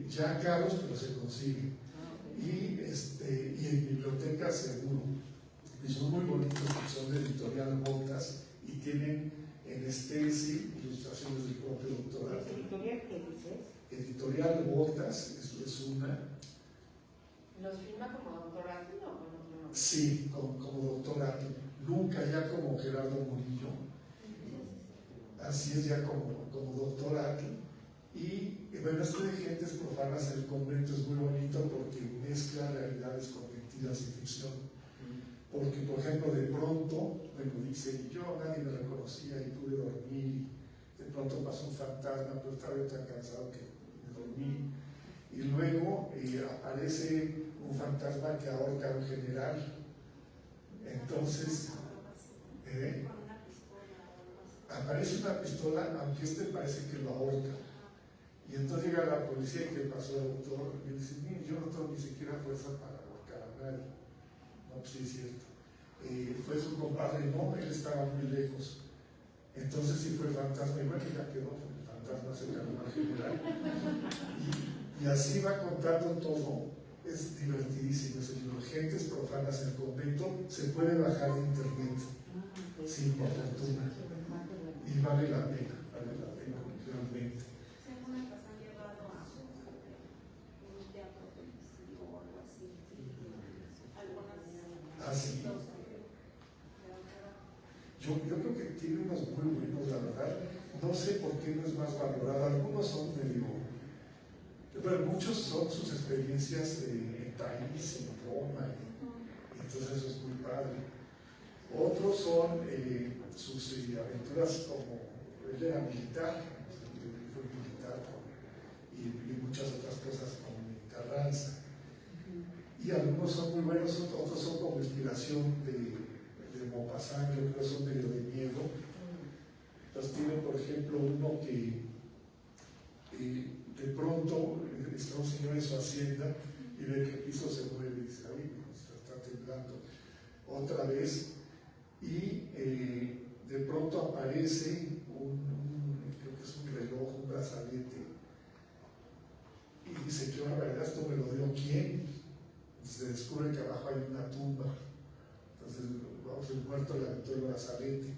Speaker 3: Ya caros, pero se consiguen. Y en bibliotecas seguro. Y son muy bonitos, son de Editorial Botas y tienen en ilustraciones del propio doctor Arthur.
Speaker 6: ¿Editorial qué dices?
Speaker 3: Editorial Botas es una.
Speaker 5: ¿Los firma como doctor Arthur o con otro nombre?
Speaker 3: Sí, como doctor Arthur. Nunca ya como Gerardo Murillo. Así es, ya como doctor Arthur. Y bueno, esto de Gentes profanas en el convento es muy bonito porque mezcla realidades con mentiras y ficción. Porque, por ejemplo, de pronto, dice, yo nadie me reconocía y pude dormir. De pronto pasó un fantasma, pero estaba yo tan cansado que me dormí. Y luego aparece un fantasma que ahorca a un general. Entonces, aparece una pistola, aunque parece que lo ahorca. Y entonces llega la policía y ¿qué pasó, doctor? Y dice: mire, yo no tengo ni siquiera fuerza para ahorcar a nadie. No, pues sí es cierto. Fue su compadre, no, él estaba muy lejos. Entonces sí fue el fantasma, y bueno, ya quedó, el fantasma se cargó al general. Y así va contando todo. Es divertidísimo ese libro. Gentes profanas en el convento, se puede bajar de internet sin fortuna. Y vale la pena realmente. Así. Yo creo que tiene unos muy buenos, la verdad. No sé por qué no es más valorado. Algunos son medio. Pero muchos son sus experiencias en París, en Roma, entonces eso es muy padre. Otros son sus aventuras como él era militar, fue militar y muchas otras cosas como Carranza. Y algunos son muy buenos, otros son como inspiración de Maupassant, yo creo que son medio de miedo. Entonces tiene, por ejemplo, uno que de pronto está un señor en su hacienda y ve que el piso se mueve y dice: ay, está temblando otra vez. Y de pronto aparece creo que es un reloj, un brazalete, y dice: qué barbaridad, esto me lo dio ¿quién? Se descubre que abajo hay una tumba. Entonces, el muerto le aventó el brazalete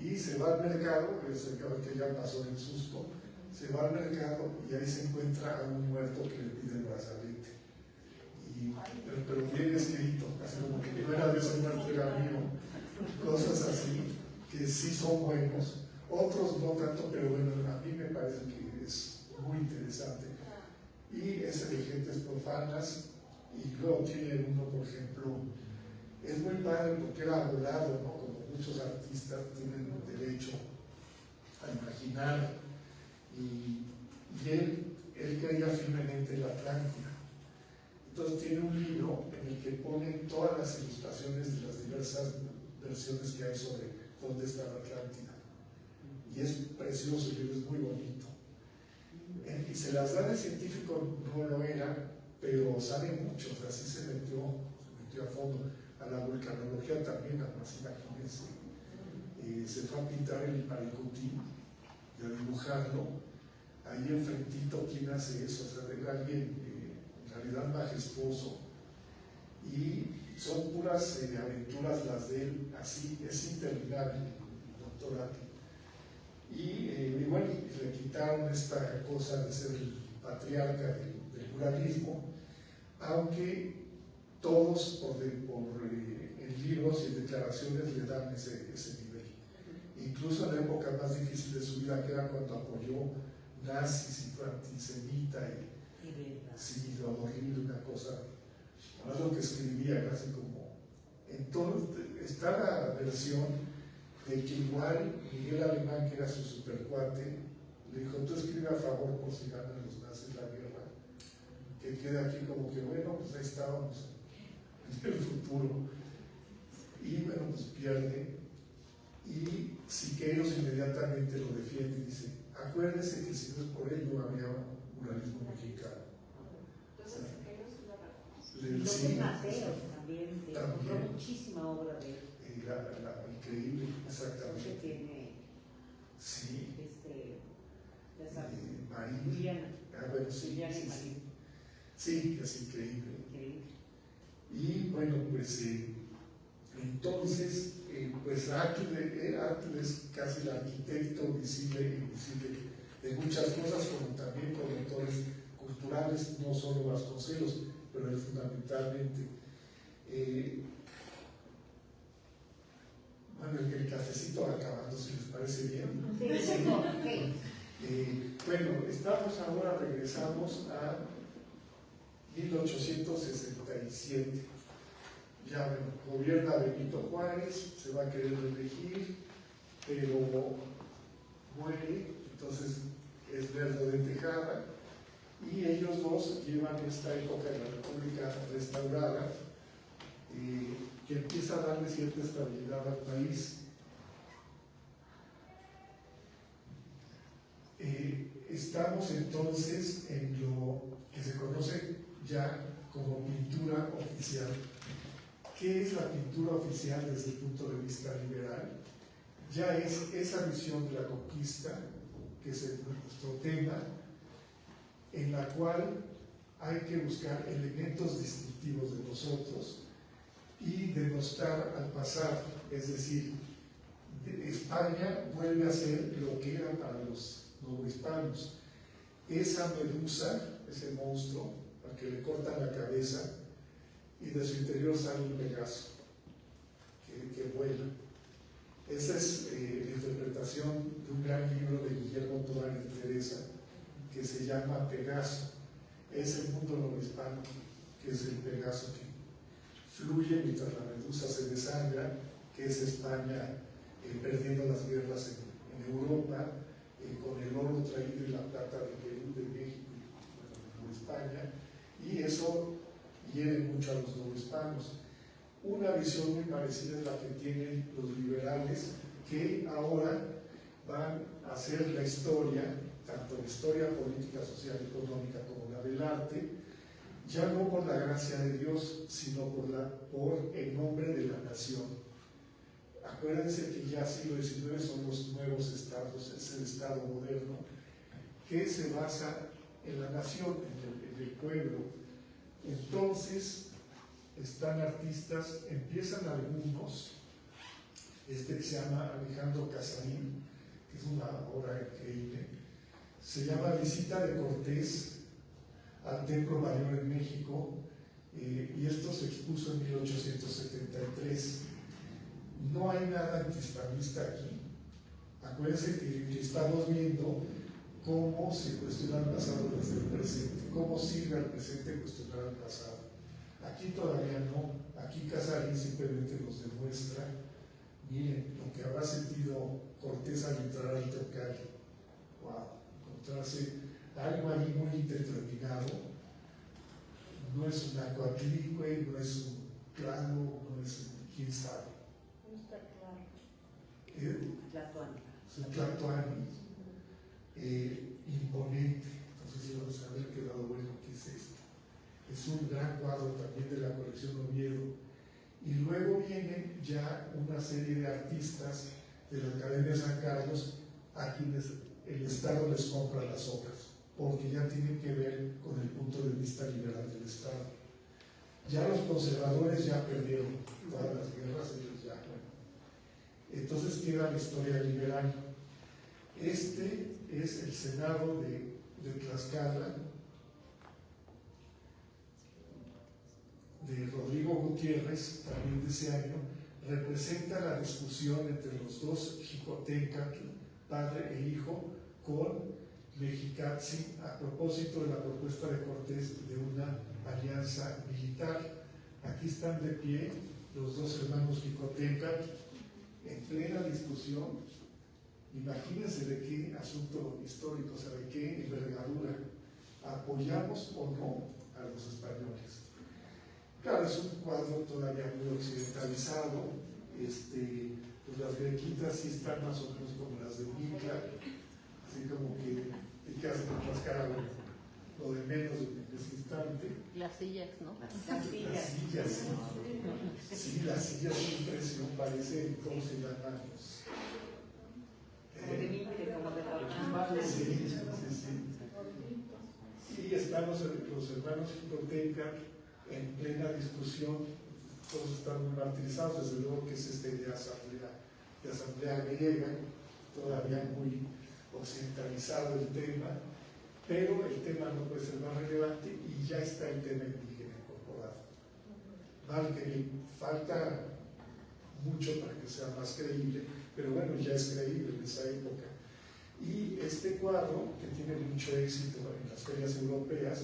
Speaker 3: y se va al mercado, que ya pasó el susto. Se va al mercado y ahí se encuentra a un muerto que le pide el brazalete. pero bien escrito, así como que no era de ese muerto, era mío, cosas así, que sí son buenos, otros no tanto, pero bueno, a mí me parece que es muy interesante. Y ese de Gentes Profanas, y luego tiene uno, por ejemplo, es muy padre porque era abogado, ¿no? Como muchos artistas tienen derecho a imaginar, y él creía firmemente en la Atlántida. Entonces tiene un libro en el que pone todas las ilustraciones de las diversas versiones que hay sobre dónde está la Atlántida. Y es precioso, el libro es muy bonito. Y se las da de científico, no lo era, pero sabe mucho, o sea, sí se metió a fondo. A la vulcanología también, además, imagínense. Se fue a pintar el Paricutín y a dibujarlo. Ahí enfrentito, ¿quién hace eso? O sea, era alguien en realidad majestuoso. Y son puras aventuras las de él, así, es interminable el doctorado. Y bueno, le quitaron esta cosa de ser el patriarca del pluralismo, aunque todos en libros y en declaraciones le dan ese nivel. Incluso en la época más difícil de su vida, que era cuando apoyó nazis y fue antisemita, y sí, lo horrible, una cosa, más lo que escribía, casi como. Entonces, está la versión de que igual Miguel Alemán, que era su supercuate, le dijo: tú escribe a favor por si ganan los nazis la guerra, que quede aquí como que, bueno, pues ahí estábamos en el futuro. Y bueno, pues pierde. Y Siqueiros inmediatamente lo defiende y dice: acuérdese que si no es por él no habría muralismo mexicano.
Speaker 6: Entonces, Mateos también compró muchísima obra de él.
Speaker 3: Increíble, exactamente.
Speaker 6: Tiene
Speaker 3: sí. Marín.
Speaker 6: Juliana.
Speaker 3: Bueno, sí,
Speaker 6: Juliana y
Speaker 3: sí,
Speaker 6: Marín.
Speaker 3: sí, es increíble. Y bueno, pues entonces, pues Ángel es casi el arquitecto visible e invisible de muchas cosas, como también promotores culturales, no solo Vasconcelos, pero él fundamentalmente. Bueno, el cafecito acabando, si les parece bien. Bueno, regresamos a 1867. Ya, bueno, gobierna Benito Juárez, se va a querer reelegir, pero muere, entonces es Lerdo de Tejada, y ellos dos llevan esta época de la República restaurada, que empieza a darle cierta estabilidad al país. Estamos entonces en lo que se conoce ya como pintura oficial. ¿Qué es la pintura oficial desde el punto de vista liberal? Ya es esa visión de la conquista, que es nuestro tema, en la cual hay que buscar elementos distintivos de nosotros y denostar al pasado. Es decir, España vuelve a ser lo que era para los novohispanos. Esa medusa, ese monstruo, al que le cortan la cabeza, y de su interior sale un Pegaso que vuela. Esa es la interpretación de un gran libro de Guillermo Tobar y Teresa que se llama Pegaso. Es el mundo novohispano, que es el Pegaso que fluye mientras la medusa se desangra, que es España perdiendo las guerras en Europa, con el oro traído y la plata de Perú, de México y de España, y eso hiere mucho a los novohispanos. Una visión muy parecida es la que tienen los liberales, que ahora van a hacer la historia, tanto la historia política, social y económica como la del arte, ya no por la gracia de Dios, sino por el nombre de la nación. Acuérdense que ya siglo XIX son los nuevos estados, es el estado moderno, que se basa en la nación, en el pueblo. Entonces, están artistas, empiezan algunos, que se llama Alejandro Casarín, que es una obra increíble, se llama Visita de Cortés al Templo Mayor en México, y esto se expuso en 1873. No hay nada antihispanista aquí. Acuérdense que estamos viendo cómo se cuestiona el pasado desde el presente, cómo sirve al presente cuestionar el pasado. Aquí todavía no, aquí Casarín simplemente nos demuestra, miren, lo que habrá sentido Cortés al entrar al Teocalli. Wow, encontrarse algo ahí muy indeterminado, no es un acuatlicue, no es un plano, no es quién sabe.
Speaker 5: No está claro.
Speaker 6: Tlatoani.
Speaker 3: Es un Tlatoani imponente. Entonces vamos a haber quedado bueno, ¿qué es esto? Es un gran cuadro también de la colección Oviedo. Y luego vienen ya una serie de artistas de la Academia San Carlos a quienes el Estado les compra las obras, porque ya tienen que ver con el punto de vista liberal del Estado. Ya los conservadores ya perdieron todas las guerras, ellos ya, bueno. Entonces queda la historia liberal. Este es el Senado de Tlaxcala, de Rodrigo Gutiérrez, también de ese año, representa la discusión entre los dos Xicoténcatl, padre e hijo, con Mexicatzi, a propósito de la propuesta de Cortés de una alianza militar. Aquí están de pie los dos hermanos Xicoténcatl en plena discusión. Imagínense de qué asunto histórico, o sea, de qué envergadura. ¿Apoyamos o no a los españoles? Claro, es un cuadro todavía muy occidentalizado. Pues las grequitas sí están más o menos como las de Micla, así como que ¿qué hacen en Tlaxcala? Lo de menos en ese instante.
Speaker 2: Las sillas, ¿no?
Speaker 6: Las sillas.
Speaker 3: Las sillas, sí. Sí, las sillas de impresión parecen, ¿cómo se llaman?
Speaker 6: Como de Micla, como de la
Speaker 3: Sí, sí, sí. Y estamos los hermanos Xicoténcatl en plena discusión, todos están muy martirizados, desde luego que es esta idea de asamblea griega, todavía muy occidentalizado el tema, pero el tema no puede ser más relevante y ya está el tema indígena incorporado. Mal que bien, falta mucho para que sea más creíble, pero bueno, ya es creíble en esa época. Y este cuadro, que tiene mucho éxito en las ferias europeas,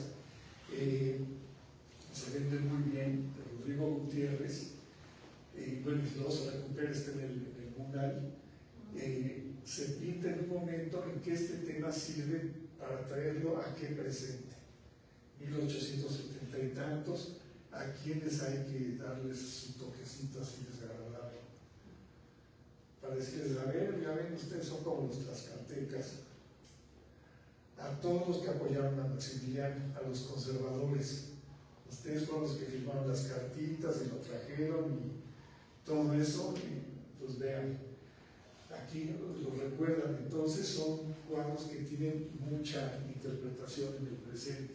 Speaker 3: se vende muy bien, de Rodrigo Gutiérrez, bueno, y luego se recupera en el Munal. Se pinta en un momento en que este tema sirve para traerlo a qué presente, 1870 y tantos, a quienes hay que darles su toquecito así desagradable, para decirles, a ver, ya ven, ustedes son como los tlaxcaltecas, a todos los que apoyaron a Maximiliano, a los conservadores. Ustedes fueron los que firmaron las cartitas y lo trajeron y todo eso, y pues vean, aquí lo recuerdan. Entonces son cuadros que tienen mucha interpretación en el presente.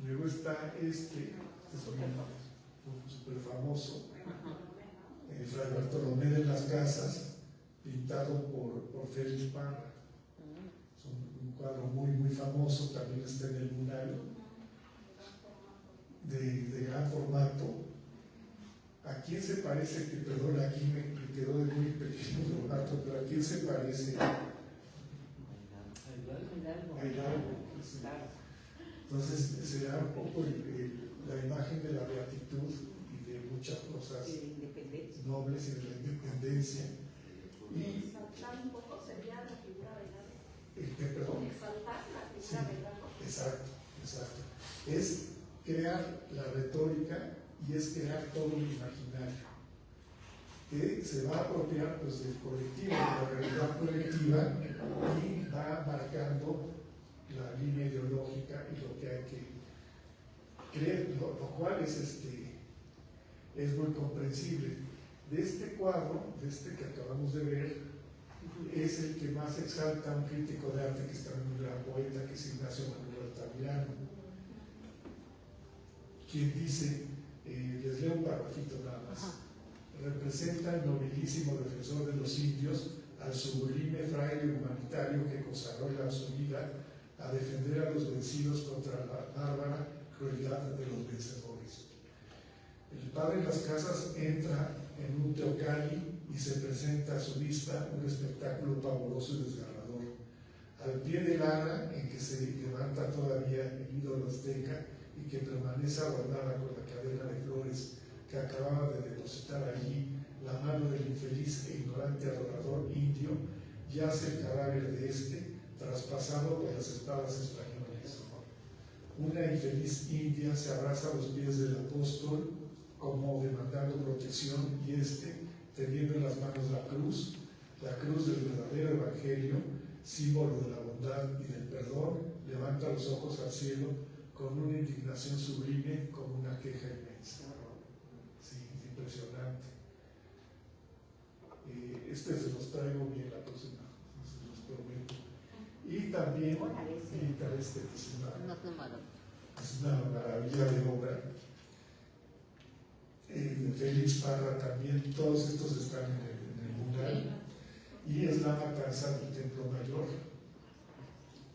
Speaker 3: Luego está este es súper famoso, Fray Bartolomé de las Casas, pintado por Félix Parra. Un cuadro muy famoso, también está en el Munal, de gran formato. ¿A quién se parece? Que perdón, aquí me quedó de muy pequeño formato, pero ¿a quién se parece? A Hidalgo. Sí. Entonces será un poco la imagen de la beatitud y de muchas cosas nobles y de la independencia. Y
Speaker 5: Exaltar un poco sería la figura de Hidalgo.
Speaker 3: perdón.
Speaker 5: Exaltar la figura de Hidalgo.
Speaker 3: Exacto. Es crear la retórica y es crear todo un imaginario que se va a apropiar pues, del colectivo, de la realidad colectiva, y va marcando la línea ideológica y lo que hay que creer, lo cual es muy comprensible. De este cuadro, de este que acabamos de ver, es el que más exalta a un crítico de arte que es también un gran poeta, que es Ignacio Manuel Altamirano, quien dice, les leo un parrafito nada más: representa el nobilísimo defensor de los indios al sublime fraile humanitario que consagró su vida a defender a los vencidos contra la bárbara crueldad de los vencedores. El padre Las Casas entra en un teocalli y se presenta a su vista un espectáculo pavoroso y desgarrador. Al pie del ara en que se levanta todavía el ídolo azteca y que permanece adornada con la cadena de flores que acababa de depositar allí la mano del infeliz e ignorante adorador indio, yace el cadáver de este, traspasado por las espadas españolas. Una infeliz india se abraza a los pies del apóstol como demandando protección, y este, teniendo en las manos la cruz del verdadero evangelio, símbolo de la bondad y del perdón, levanta los ojos al cielo con una indignación sublime, como una queja inmensa. Sí, impresionante. Este se los traigo bien la próxima, se los prometo. Y también militar que es una maravilla de obra. Félix Parra también, todos estos están en el mural. Y es la matanza del Templo Mayor,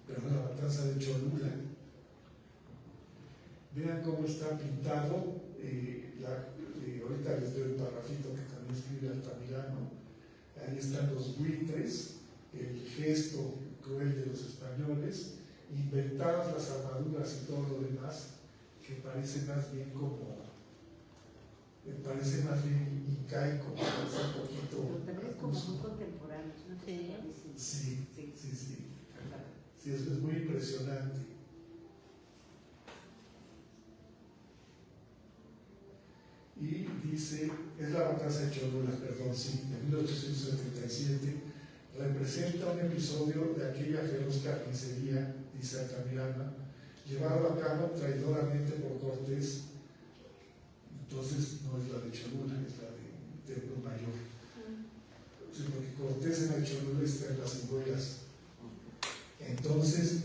Speaker 3: perdón, la matanza de Cholula. Vean cómo está pintado. Ahorita les doy el parrafito que también escribe Altamirano. Ahí están los buitres, el gesto cruel de los españoles, inventadas las armaduras y todo lo demás, que parece más bien incaico, parece un poquito.
Speaker 6: Pero es como muy contemporáneo.
Speaker 3: Sí. Sí, es muy impresionante. Y dice, es la matanza de Cholula, perdón, sí, de 1877, representa un episodio de aquella feroz carnicería, dice Altamirano, llevado a cabo traidoramente por Cortés. Entonces no es la de Cholula, es la de Templo Mayor. Sí, porque Cortés en la de Cholula está en las Cigüeñas. Entonces,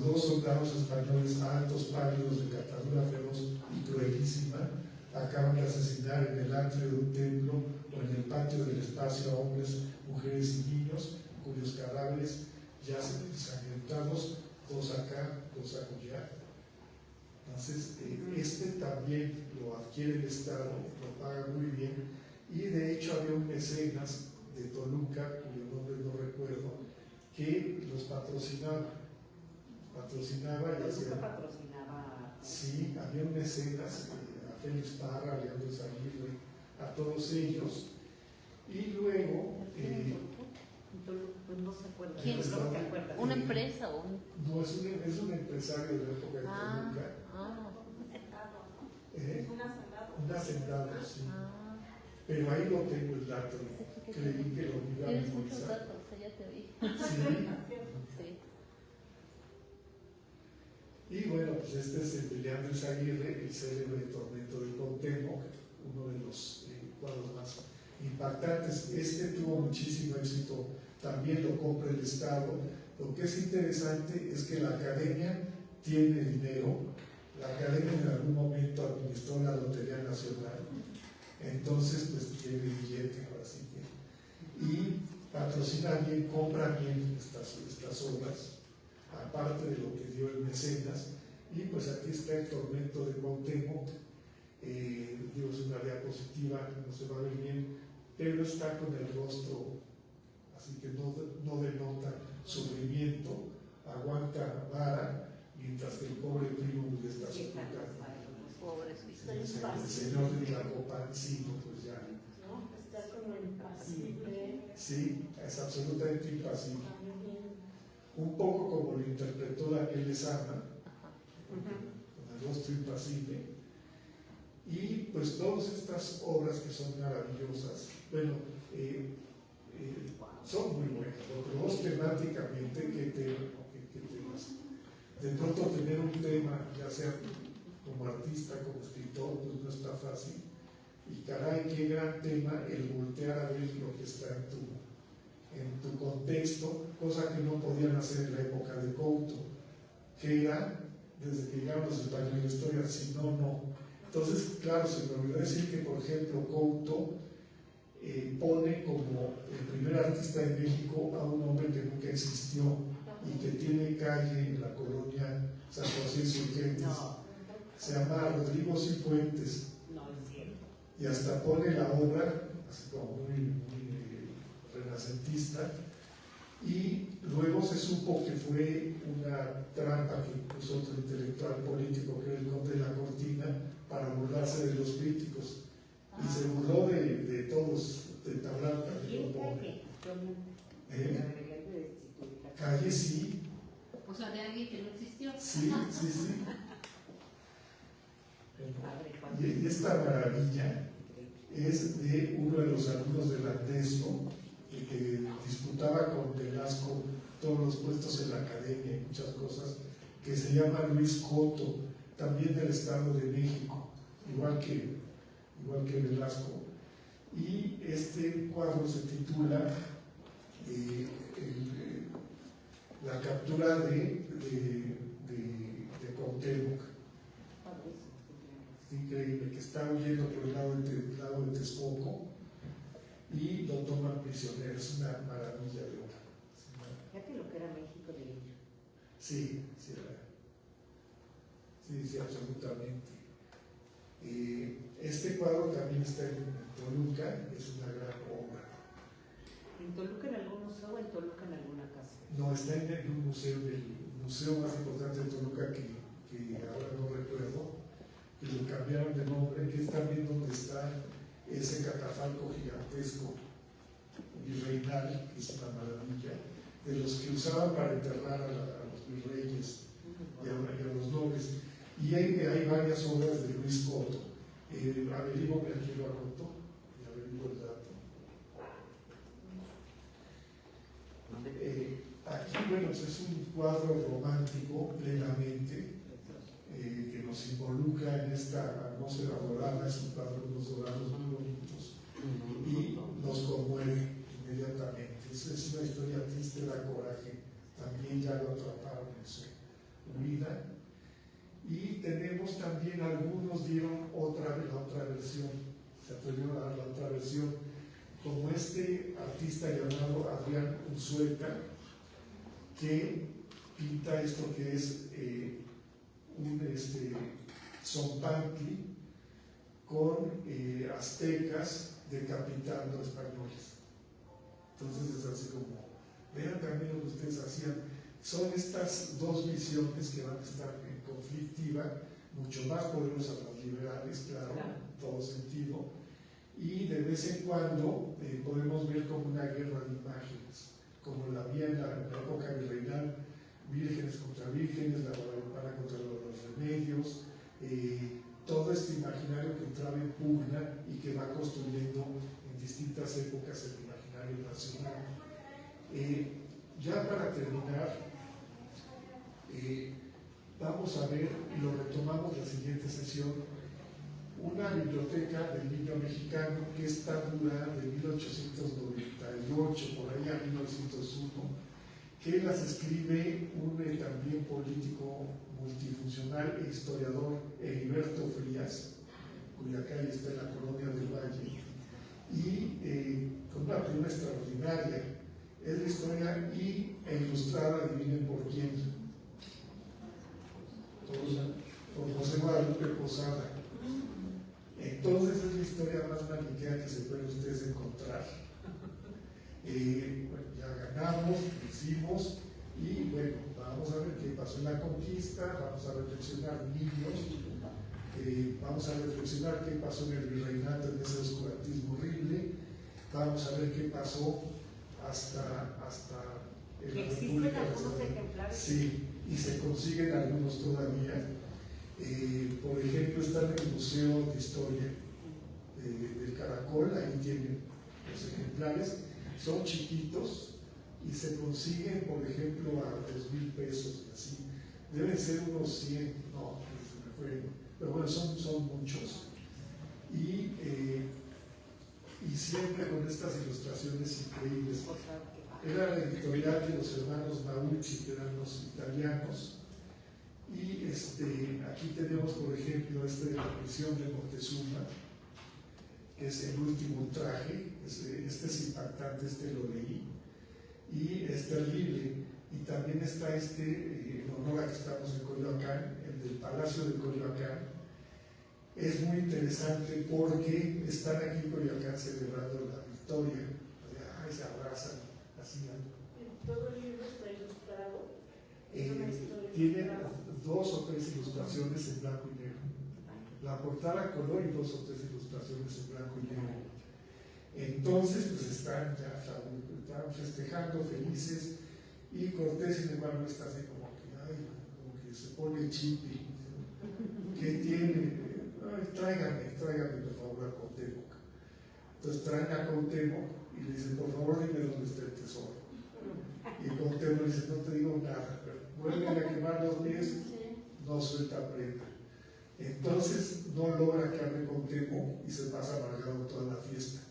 Speaker 3: dos soldados españoles altos, pálidos, de catadura feroz y cruelísima, acaban de asesinar en el atrio de un templo o en el patio del espacio a hombres, mujeres y niños, cuyos cadáveres yacen ensangrentados, dos acá, dos acullá. Entonces, este también lo adquiere el Estado, lo paga muy bien, y de hecho había un mecenas de Toluca, cuyo nombre no recuerdo, que los patrocinaba y hacía... Sí, había un mecenas, a Félix Parra, a Leandro Zaguirre, a todos ellos, y luego...
Speaker 6: no se acuerda.
Speaker 2: ¿Quién?
Speaker 6: No te acuerdas.
Speaker 2: ¿Una empresa o un...?
Speaker 3: No, es un empresario de la época de Toluca. Un hacendado, sí. Pero ahí no tengo el dato. Creí que lo iba a
Speaker 2: Tienes muchos
Speaker 3: memorizar.
Speaker 2: datos, ya te vi.
Speaker 3: Sí. Y bueno, pues este es el de Leandro Zaguirre, el célebre Tormento del Cuauhtémoc, uno de los cuadros más impactantes. Este tuvo muchísimo éxito, también lo compra el Estado. Lo que es interesante es que la academia tiene dinero. La academia en algún momento administró la Lotería Nacional, entonces pues tiene billete, ahora sí que. Y patrocina bien, compra bien estas obras, aparte de lo que dio el mecenas. Y pues aquí está el Tormento de Cuauhtémoc. Es una diapositiva, no se va a ver bien, pero está con el rostro, así que no denota sufrimiento, aguanta vara, mientras que el pobre primo le está sufriendo. El señor de la copa encima, pues ya.
Speaker 5: ¿No? Está como impasible.
Speaker 3: Sí, es absolutamente impasible. Un poco como lo interpretó Daniel Lezama, con el rostro impasible. Y pues todas estas obras que son maravillosas, bueno, son muy buenas. Lo dos temáticamente, ¿qué temas? De pronto tener un tema, ya sea como artista, como escritor, pues no está fácil. Y caray, qué gran tema el voltear a ver lo que está en tu contexto, cosa que no podían hacer en la época de Couto, que era, desde que llegaron los españoles, historia, si no, no. Entonces, claro, se me olvidó decir que, por ejemplo, Couto pone como el primer artista en México a un hombre que nunca existió, y que tiene calle en la colonia San José Insurgentes. Se llama Rodrigo Cifuentes.
Speaker 6: No es cierto.
Speaker 3: Y hasta pone la obra, así como muy renacentista, y luego se supo que fue una trampa que puso otro intelectual político, que era el conde de la Cortina, para burlarse de los críticos. Y se burló de todos, de Tablán también. Calle sí.
Speaker 2: O sea, de alguien que no existió.
Speaker 3: Sí. Y esta maravilla es de uno de los alumnos de Landesco, que disputaba con Velasco todos los puestos en la academia y muchas cosas, que se llama Luis Coto, también del Estado de México, igual que Velasco. Y este cuadro se titula La captura de Cuauhtémoc. Increíble, que está huyendo por el lado de Texcoco y lo toman prisionero. Es una maravilla de obra.
Speaker 6: Fíjate lo que era México de ello.
Speaker 3: Sí, absolutamente. Este cuadro también está en Toluca, es una gran obra.
Speaker 6: ¿En Toluca en algún museo o en Toluca en alguna casa?
Speaker 3: No, está en un museo, el museo más importante de Toluca que ahora no recuerdo, que lo cambiaron de nombre, que es también donde está ese catafalco gigantesco virreinal, que es una maravilla, de los que usaban para enterrar a los virreyes y a los nobles. Y hay varias obras de Luis Coto. Averiguo aquí lo anotó y averiguo el dato. Aquí, bueno, pues es un cuadro romántico plenamente que nos involucra en esta atmósfera dorada. Es un cuadro de unos dorados muy bonitos y nos conmueve inmediatamente. Es una historia triste, da coraje. También ya lo atraparon en su huida. Y tenemos también, algunos dieron la otra versión, se atrevieron a dar la otra versión, como este artista llamado Adrián Unzueta, que pinta esto que es un zompantli con aztecas decapitando a españoles. Entonces es así como, vean también lo que ustedes hacían. Son estas dos visiones que van a estar en conflictiva, mucho más poderosas las liberales, claro, en todo sentido, y de vez en cuando podemos ver como una guerra de imágenes, como la había en la época virreinal, vírgenes contra vírgenes, la guadalupana contra los remedios, todo este imaginario que entraba en pugna y que va construyendo en distintas épocas el imaginario nacional. Ya para terminar, vamos a ver, y lo retomamos en la siguiente sesión, una biblioteca del niño mexicano que está dura de 1898, por ahí a 1901, que las escribe un también político multifuncional e historiador, Heriberto Frías, cuya calle está en la Colonia del Valle, y con una pluma extraordinaria. Es la historia ilustrada, adivinen por quién. Por José Guadalupe Posada. Entonces es la historia más maniquea que se pueden ustedes encontrar. Bueno, ya ganamos, hicimos, y bueno, vamos a ver qué pasó en la conquista, vamos a reflexionar niños, vamos a reflexionar qué pasó en el virreinato, en ese oscurantismo horrible, vamos a ver qué pasó hasta en la República.
Speaker 6: ¿Existen algunos ejemplares?
Speaker 3: Sí, y se consiguen algunos todavía. Por ejemplo, está en el Museo de Historia del Caracol, ahí tienen los ejemplares, son chiquitos y se consiguen, por ejemplo, a 2,000 pesos y así. Deben ser unos 100, no, se me fue, pero bueno, son muchos. Y siempre con estas ilustraciones increíbles. Era la editorial de los hermanos Maucci, que eran los italianos. Y aquí tenemos, por ejemplo, de la prisión de Moctezuma, que es el último ultraje. Este es impactante, lo leí. Y es terrible. Y también está en honor a que estamos en Coyoacán, el del Palacio de Coyoacán. Es muy interesante porque están aquí en Coyoacán celebrando la victoria. Ay, se abrazan, así.
Speaker 5: Todo el libro está ilustrado. Es una historia
Speaker 3: Tiene
Speaker 5: ilustrada.
Speaker 3: 2 o 3 ilustraciones en blanco y negro. La portada a color y 2 o 3 ilustraciones en blanco y negro. Entonces, pues están festejando, felices, y Cortés, sin embargo, está así como que se pone chipi. ¿Qué tiene? Ay, tráigame por favor a Cuauhtémoc. Entonces traen a Cuauhtémoc y le dicen, por favor dime dónde está el tesoro. Y Cuauhtémoc dice, no te digo nada, pero vuelven a quemar los pies, no suelta prenda. Entonces no logra que hable Cuauhtémoc y se pasa amargado toda la fiesta.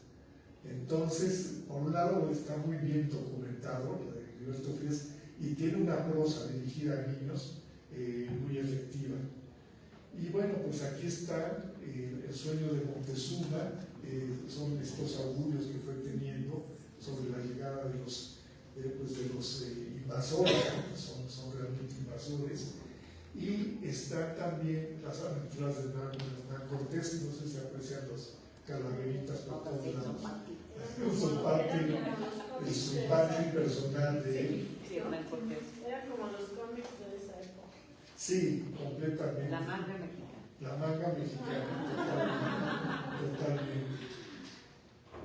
Speaker 3: Entonces, por un lado está muy bien documentado, lo de Heriberto Frías, y tiene una prosa dirigida a niños muy efectiva. Y bueno, pues aquí está el sueño de Moctezuma, son estos augurios que fue teniendo sobre la llegada de los invasores, son realmente invasores. Y están también las aventuras de Hernán Cortés, no sé si aprecian los calaveritas por todos lados. Son parte de su patria personal de él.
Speaker 5: Era como los cómics de esa época.
Speaker 3: Sí, completamente.
Speaker 6: La manga mexicana.
Speaker 3: La manga mexicana, totalmente.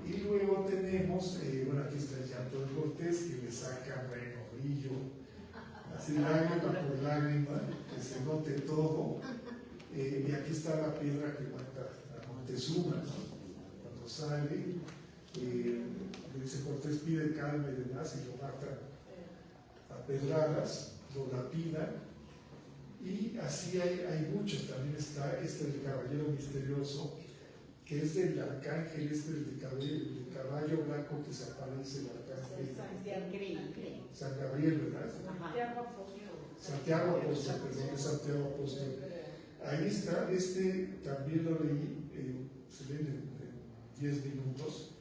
Speaker 3: Y luego tenemos, bueno, aquí está el llanto de Cortés, que le saca, bueno, brillo, así lágrima por lágrima, que se note todo. Y aquí está la piedra que mata a Moctezuma, ¿no? Cuando sale, dice Cortés pide calma y demás, y lo mata a pedradas, lo lapida. Y así hay muchos. También está del caballero misterioso, que es del arcángel, del caballo blanco que se aparece, el arcángel. San Gabriel, ¿verdad? Santiago Apóstol, perdón, es Santiago Apóstol. Ahí está, también lo leí, se lee en 10 minutos.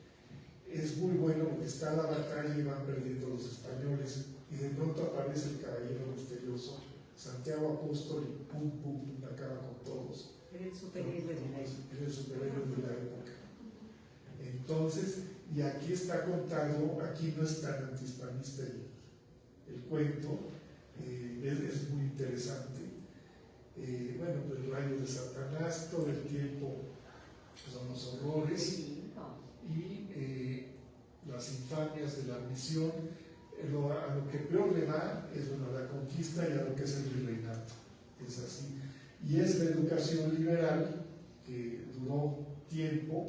Speaker 3: Es muy bueno porque está la batalla y van perdiendo los españoles, y de pronto aparece el caballero misterioso, Santiago Apóstol, y pum, pum, pum, acaba con todos.
Speaker 6: Era el superhéroe de la época.
Speaker 3: Era el superhéroe de la época. Entonces, y aquí está contado, aquí no es tan antihispanista el cuento, es muy interesante. Bueno, pues el rayo de Satanás, todo el tiempo son los horrores y las infamias de la misión. A lo que peor le va es a la conquista y a lo que es el virreinato. Es así. Y es la educación liberal que duró tiempo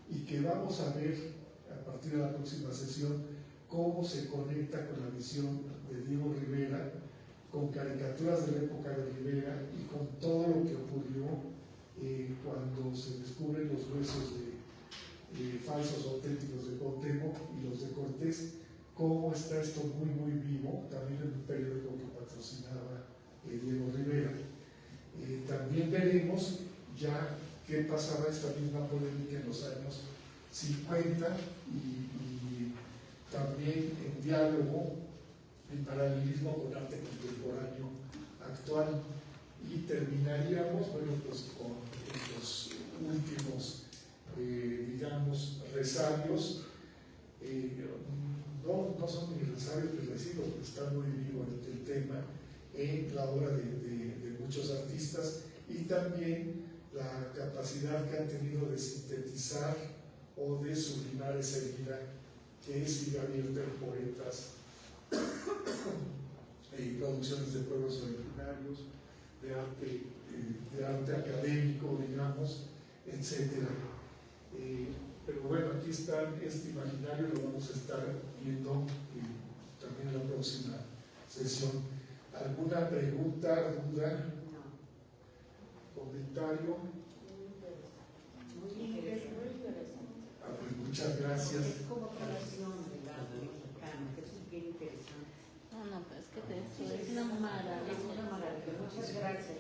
Speaker 3: y que vamos a ver a partir de la próxima sesión cómo se conecta con la visión de Diego Rivera, con caricaturas de la época de Rivera y con todo lo que ocurrió cuando se descubren los huesos de falsos auténticos de Cuauhtémoc y los de Cortés. Cómo está esto muy, muy vivo, también en un periódico que patrocinaba Diego Rivera. También veremos ya qué pasaba esta misma polémica en los años 50 y también en diálogo, en paralelismo con arte contemporáneo actual. Y terminaríamos, bueno, pues con los últimos, digamos, resabios. No son mis resarios reflexivos, porque está muy vivo el tema en la obra de muchos artistas, y también la capacidad que han tenido de sintetizar o de sublimar esa herida que es vida abierta en poetas y producciones de pueblos originarios, de arte académico, digamos, etc. Pero bueno, aquí está este imaginario, lo vamos a estar viendo también en la próxima sesión. ¿Alguna pregunta, duda, comentario?
Speaker 6: Muy interesante.
Speaker 3: Pues muchas gracias.
Speaker 6: Es como tradición del arte mexicano, que es bien interesante.
Speaker 2: No, pues que es una maravilla.
Speaker 6: Es una maravilla. Muchas gracias.